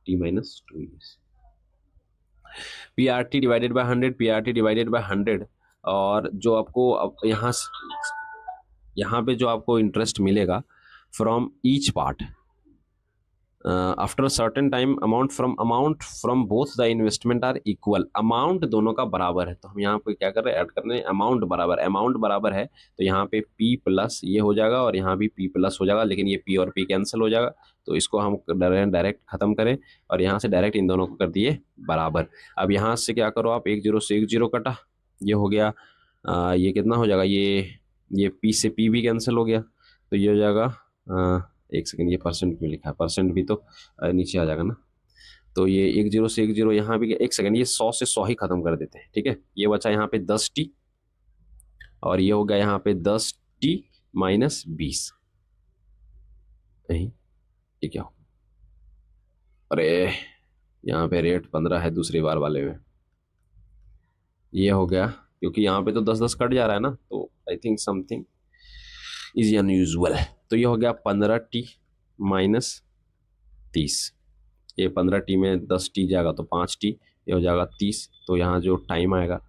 Speaker 1: T-2 years। PRT divided by 100, PRT divided by 100, और जो आपको अब यहाँ पे जो आपको इंटरेस्ट मिलेगा from each part after certain time, amount from both the investment are equal. Amount दोनों का बराबर है, तो हम यहाँ पे क्या कर रहे हैं, ऐड कर रहे हैं अमाउंट बराबर है, तो यहाँ पे P प्लस ये हो जाएगा और यहाँ भी P प्लस हो जाएगा, लेकिन ये P और P कैंसिल हो जाएगा, तो इसको हम डायरेक्ट खत्म करें और यहाँ से डायरेक्ट इन दोनों को कर दिए बराबर। अब यहाँ से क्या करो आप, 1 0 से 1 0 कटा, ये हो गया ये कितना हो जाएगा, ये P से P भी कैंसिल हो गया, तो ये हो जाएगा एक सेकंड, ये परसेंट में लिखा है, परसेंट भी तो नीचे आ जाएगा ना, तो ये 1 0 से 1 0 यहाँ भी, एक सेकंड, ये 100 से 100 ही खत्म कर देते हैं, ठीक है। ये बचा यहाँ पे 10T और ये हो गया यहाँ पे 10T माइनस 20, नहीं ये क्या हो, अरे यहाँ पे रेट 15 है दूसरी बार वाले में, ये हो गया क्योंकि यहाँ पे तो 10 10 कट जा रहा है ना, तो I think something is unusual. तो ये हो गया 15T माइनस 30, ये 15T में 10T जाएगा तो 5T, ये हो जाएगा 30, तो यहाँ जो टाइम आएगा,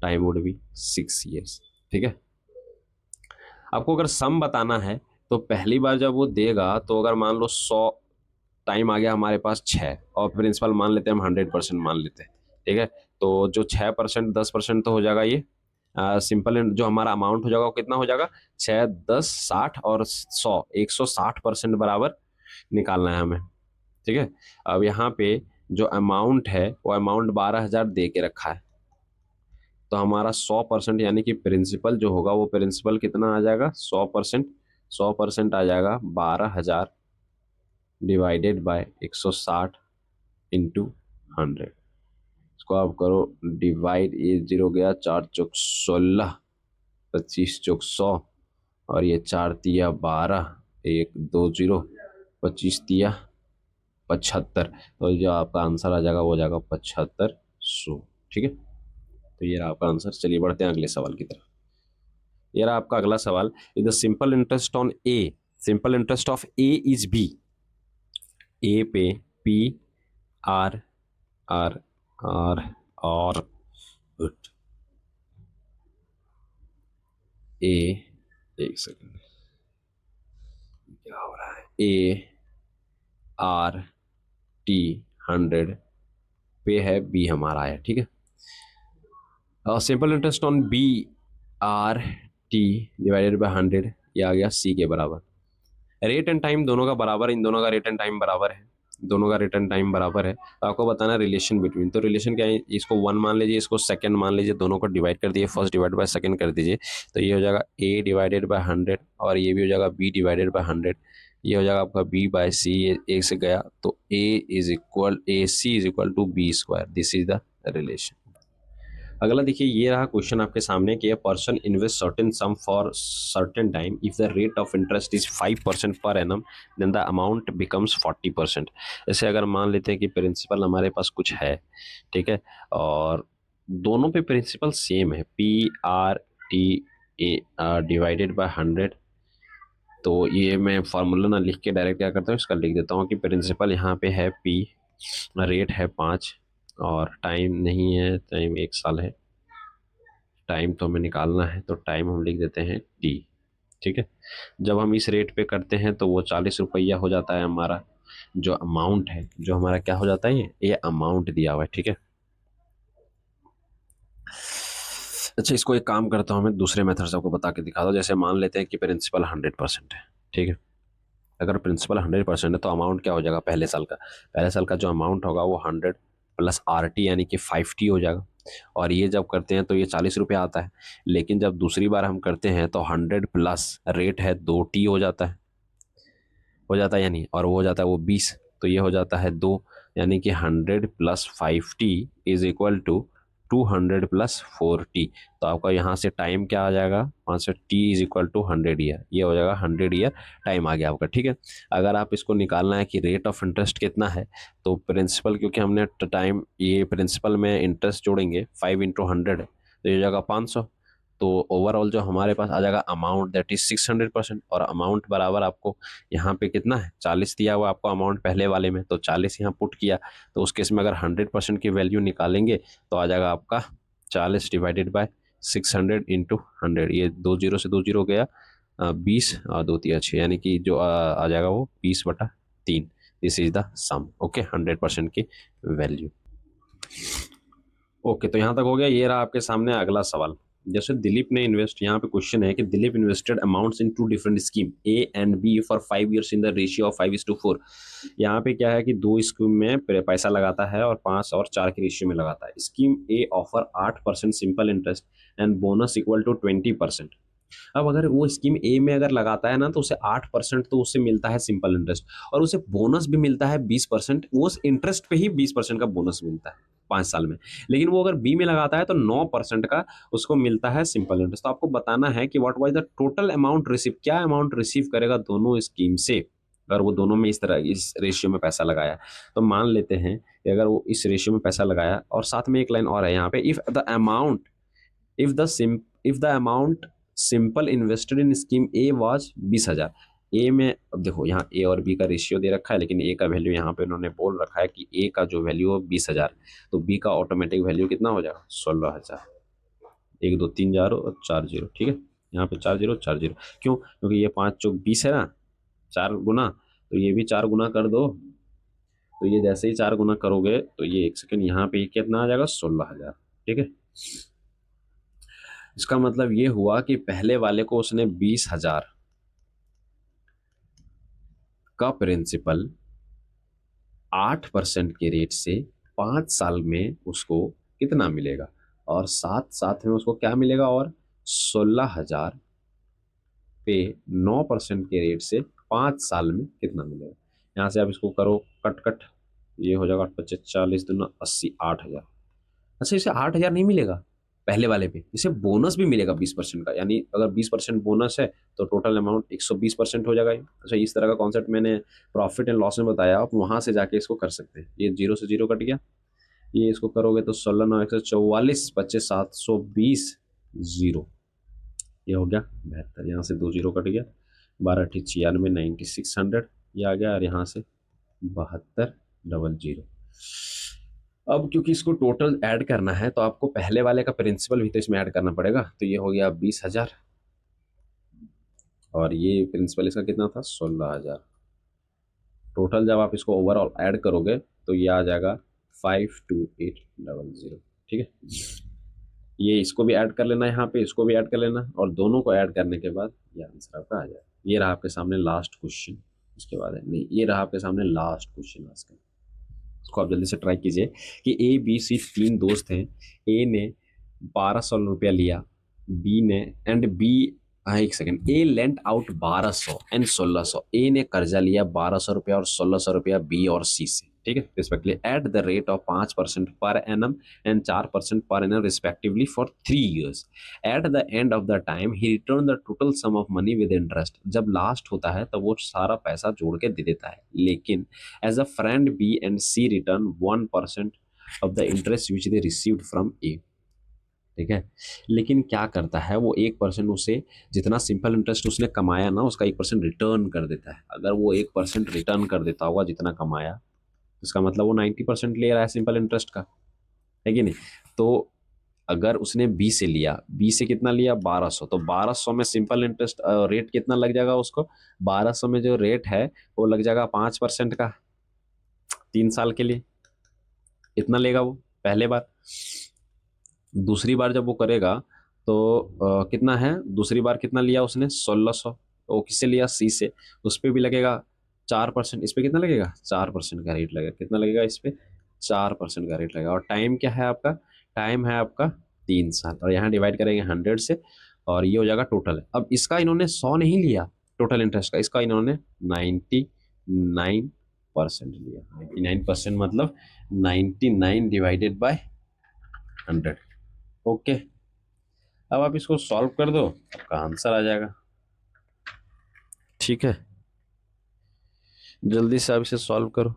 Speaker 1: टाइम वुड भी 6 years, ठीक है। आपको अगर सम बताना है तो पहली बार जब वो देगा, तो अगर मान लो 100 टाइम आ गया हमारे पास 6 और प्रिंसिपल मान लेते हैं हम 100% मान लेते हैं, ठीक है, तो जो 6% 10% तो हो जाएगा, ये सिंपल जो हमारा अमाउंट हो जाएगा वो कितना हो जाएगा, 6 10 60 और 100 160% बराबर निकालना है हमें, ठीक है। अब यहाँ पे जो अमाउंट है वो अमाउंट 12,000 दे के रखा है, तो हमारा 100% यानी कि प्रिंसिपल जो होगा वो प्रिंसिपल कितना आ जाएगा, 100% आ जाएगा 12,000 डिवाइडेड बाय 160 इंटू 100। इसको आप करो डिवाइड, ये 0 गया, 4 चौक 16, 25 चौक 100 और ये 4 तिया 12, 1 2 0, 25 तिया 75, तो जो आपका आंसर आ जाएगा वो जाएगा 7500, ठीक है। तो ये रहा आपका आंसर। चलिए बढ़ते हैं अगले सवाल की तरफ। ये रहा आपका अगला सवाल, is the simple interest on A, simple interest of A is B, A पे P आर आर आर और ए, एक सेकंड क्या हो रहा है, ए आर टी 100 पे है, बी हमारा है, ठीक है। Simple interest on B R T divided by 100, ये आ गया सी के बराबर। रेट एंड टाइम दोनों का बराबर, इन दोनों का रेट एंड टाइम बराबर है, दोनों का रिटर्न टाइम बराबर है, तो आपको बताना रिलेशन बिटवीन, तो रिलेशन क्या है, इसको 1 मान लीजिए, इसको सेकंड मान लीजिए, दोनों को डिवाइड कर दिए, फर्स्ट डिवाइड बाय सेकंड कर दीजिए, तो ये हो जाएगा a डिवाइडेड बाय 100 और ये भी हो जाएगा b डिवाइडेड बाय 100, ये हो जाएगा आपका b बाय c, एक से गया तो ac is equal to b square, this is the relation. अगला देखिए, ये रहा क्वेश्चन आपके सामने कि person invest certain sum for certain time, if the rate of interest is 5% per annum then the amount becomes 40%। जैसे अगर मान लेते हैं कि प्रिंसिपल हमारे पास कुछ है, ठीक है, और दोनों पे प्रिंसिपल सेम है, PRT डिवाइडेड बाय 100, तो ये मैं फार्मूला ना लिख के डायरेक्ट क्या करता हूँ, इसका लिख देता हूँ कि प्रिंसिपल यहाँ पे है P, रेट है 5 और टाइम नहीं है, टाइम 1 साल है, टाइम तो हमें निकालना है, तो टाइम हम लिख देते हैं T, ठीक है। जब हम इस रेट पे करते हैं तो वो 40 रुपया हो जाता है हमारा, जो अमाउंट है, जो हमारा क्या हो जाता है, ये अमाउंट दिया हुआ है, ठीक है। अच्छा, इसको एक काम करता हूँ, मैं दूसरे मेथड से आपको बता के दिखा दो। जैसे मान लेते हैं कि प्रिंसिपल 100% है, ठीक है। अगर प्रिंसिपल 100% है तो अमाउंट क्या हो जाएगा, पहले साल का जो अमाउंट होगा वो 100 प्लस RT यानी कि 5T हो जाएगा, और ये जब करते हैं तो ये 40 रुपये आता है, लेकिन जब दूसरी बार हम करते हैं तो 100 प्लस रेट है 2T हो जाता है यानी, और वो हो जाता है वो 20, तो ये हो जाता है 2, यानी कि 100 plus 5T is equal to 200 plus 4T। तो आपका यहाँ से टाइम क्या आ जाएगा, वहाँ से T is equal to 100 year, ये हो जाएगा 100 ईयर टाइम आ गया आपका, ठीक है। अगर आप इसको निकालना है कि रेट ऑफ इंटरेस्ट कितना है, तो प्रिंसिपल, क्योंकि हमने टाइम, ये प्रिंसिपल में इंटरेस्ट जोड़ेंगे 5 इंटू 100, तो ये हो जाएगा 500, तो ओवरऑल जो हमारे पास आ जाएगा अमाउंट दैट इज 600%, और अमाउंट बराबर आपको यहाँ पे कितना है, 40 दिया हुआ आपको अमाउंट पहले वाले में, तो 40 यहाँ पुट किया, तो उस केस में अगर 100% की वैल्यू निकालेंगे तो आ जाएगा आपका 40 डिवाइडेड बाय 600 इंटू 100, ये 2 जीरो से 2 जीरो गया, 20 और 2 तिया 6, यानी कि जो आ जाएगा वो 20/3। This is the sum. Okay, 100% की वैल्यू। ओके, तो यहाँ तक हो गया। ये रहा आपके सामने अगला सवाल। जैसे दिलीप ने इन्वेस्ट, यहाँ पे क्वेश्चन है कि Dilip invested amounts in 2 different scheme A and B for 5 years in the ratio of 5:4। यहाँ पे क्या है कि 2 स्कीम में पैसा लगाता है और 5 और 4 के रेशियो में लगाता है। Scheme A offer 8% simple interest and bonus equal to 20%। अब अगर वो स्कीम ए में अगर लगाता है ना, तो उसे 8% तो उससे मिलता है सिंपल इंटरेस्ट, और उसे बोनस भी मिलता है 20%। वो उस इंटरेस्ट पे ही 20% का बोनस मिलता है 5 साल में। लेकिन वो अगर बी में लगाता है तो 9% का उसको मिलता है सिंपल इंटरेस्ट। तो आपको बताना है कि what was the total amount receive, क्या अमाउंट रिसीव करेगा दोनों स्कीम से अगर वो दोनों में इस तरह इस रेशियो में पैसा लगाया। तो मान लेते हैं कि अगर वो इस रेशियो में पैसा लगाया, और साथ में एक लाइन और है यहाँ पे, if the amount simple invested in scheme A was 20,000। ए में, अब देखो यहाँ ए और बी का रेशियो दे रखा है, लेकिन ए का वैल्यू यहाँ पे उन्होंने बोल रखा है कि ए का जो वैल्यू है 20,000, तो बी का ऑटोमेटिक वैल्यू कितना हो जाएगा? 16,000। 1 2 3 जीरो और 4 जीरो, ठीक है। यहाँ पे 4 जीरो 4 जीरो, क्यों? क्योंकि ये 5 चौक 20 है ना, 4 गुना, तो ये भी 4 गुना कर दो। तो ये जैसे ही 4 गुना करोगे तो ये 1 सेकेंड, यहाँ पे कितना आ जाएगा? 16,000, ठीक है। इसका मतलब ये हुआ कि पहले वाले को उसने 20,000 का प्रिंसिपल 8% के रेट से 5 साल में उसको कितना मिलेगा, और साथ साथ में उसको क्या मिलेगा, और 16,000 पे 9% के रेट से 5 साल में कितना मिलेगा। यहाँ से आप इसको करो कट कट, ये हो जाएगा 25 40 दूना 80, 8,000। अच्छा, इसे 8,000 नहीं मिलेगा पहले वाले पे, इसे बोनस भी मिलेगा 20% का, यानी अगर 20% बोनस है तो टोटल अमाउंट 120% हो जाएगा। अच्छा, इस तरह का कॉन्सेप्ट मैंने प्रॉफिट एंड लॉस में बताया, आप वहां से जाके इसको कर सकते हैं। ये 0 से 0 कट गया, ये इसको करोगे तो 16 9 144, 25 720, 0, ये हो गया 72। यहाँ से 2 जीरो कट गया, 12 ठीक 96, 9600 ये आ गया, और यहाँ से 7200। अब क्योंकि इसको टोटल ऐड करना है तो आपको पहले वाले का प्रिंसिपल भी तो इसमें ऐड करना पड़ेगा। तो ये हो गया 20,000, और ये प्रिंसिपल इसका कितना था? 16,000। टोटल जब आप इसको ओवरऑल ऐड करोगे तो ये आ जाएगा 52800, ठीक है। ये इसको भी ऐड कर लेना, यहाँ पे इसको भी ऐड कर लेना, और दोनों को ऐड करने के बाद ये आंसर आपका आ जाएगा। ये रहा आपके सामने लास्ट क्वेश्चन। उसके बाद है नहीं, ये रहा आपके सामने लास्ट क्वेश्चन आज का। इसको आप जल्दी से ट्राई कीजिए कि ए बी सी 3 दोस्त हैं। ए ने 1200 रुपया लिया, बी ने एंड बी, हाँ एक second, A lent out 1200 and 1600। ए ने कर्जा लिया 1200 रुपया और 1600 रुपया बी और सी से, ठीक है, respectively at the rate of 5% per annum and 4% per annum respectively for 3 years। At the end of the time he return the total sum of money with interest. जब लास्ट होता है तो वो सारा पैसा जोड़ के दे देता है, लेकिन as a friend B and C return 1% of the interest which they received from A, ठीक है। लेकिन क्या करता है वो 1% उसे, जितना सिंपल इंटरेस्ट उसने कमाया ना उसका 1% रिटर्न कर देता है। अगर वो 1% रिटर्न कर देता होगा जितना कमाया, इसका मतलब वो 90% ले रहा है सिंपल इंटरेस्ट का, है कि नहीं। तो अगर उसने बी से लिया, बी से कितना लिया? 1200, तो 1200 में सिंपल इंटरेस्ट रेट कितना लग जाएगा उसको? 1200 में जो रेट है वो लग जाएगा 5% का 3 साल के लिए, इतना लेगा वो पहले बार। दूसरी बार जब वो करेगा तो कितना है, दूसरी बार कितना लिया उसने? 1600, तो वो किससे लिया? सी से, उस पर भी लगेगा 4%। इस पर कितना लगेगा? 4% का रेट लगेगा। कितना लगेगा इस पर? 4% का रेट लगेगा। और टाइम क्या है आपका? टाइम है आपका 3 साल, और यहाँ डिवाइड करेंगे 100 से, और ये हो जाएगा टोटल। अब इसका इन्होंने 100 नहीं लिया टोटल इंटरेस्ट का, इसका इन्होंने 99% लिया। 99% मतलब 99 डिवाइडेड बाय 100। ओके, अब आप इसको सॉल्व कर दो, आपका आंसर आ जाएगा, ठीक है। जल्दी से आप इसे सॉल्व करो।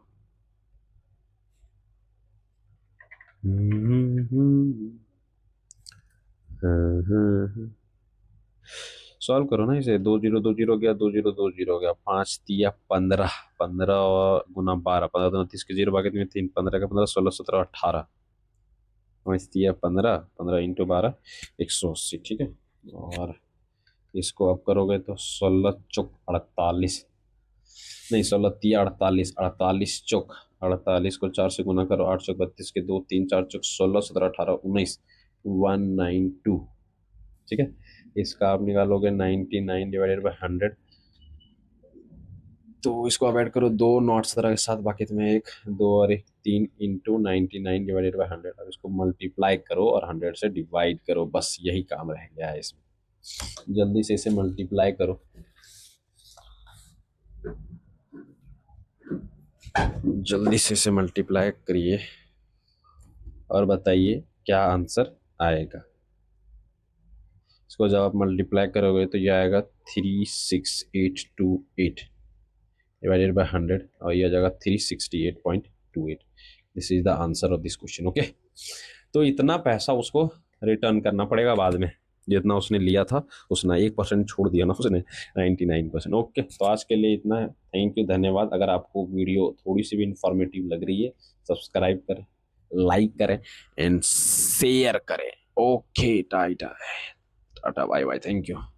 Speaker 1: सॉल्व करो ना इसे। 2 0 2 0 गया, 2 0 2 0 गया, 5 तिया 15, 15 गुना 12, 15 दूना 30 के 0 बाकी में 3, 15 का 15, 16 17 18। बचती है 15, 15 इंटू 12 180, ठीक है। और इसको आप करोगे तो 16 चौक 48, नहीं 16 तिया 48, 48 चौक 48 को 4 से गुना करो, 8 चौक 32 के 2 3 4 चौक 16 17 18 19 192, ठीक है। इसका आप निकालोगे 99 डिवाइडेड बाय 100, तो इसको आप ऐड करो 2 नॉट 17 के साथ, बाकी तुम्हें 1 2 और 1 3 इंटू 99 डिवाइडेड बाय 100। अब इसको मल्टीप्लाई करो और 100 से डिवाइड करो, बस यही काम रह गया है इसमें। जल्दी से इसे मल्टीप्लाई करो, जल्दी से इसे मल्टीप्लाई करिए और बताइए क्या आंसर आएगा। इसको जब आप मल्टीप्लाई करोगे तो ये आएगा 36828 डिवाइडेड बाय 100, और ये आ जाएगा 368.28। This is the answer of this question, okay. तो इतना पैसा उसको रिटर्न करना पड़ेगा बाद में, जितना उसने लिया था उसने 1% छोड़ दिया ना उसने, 99%। ओके, तो आज के लिए इतना है। थैंक यू, धन्यवाद। अगर आपको वीडियो थोड़ी सी भी इंफॉर्मेटिव लग रही है, सब्सक्राइब करें, लाइक करें एंड शेयर करें। ओके, टाटा टाटा, बाय बाय, थैंक यू।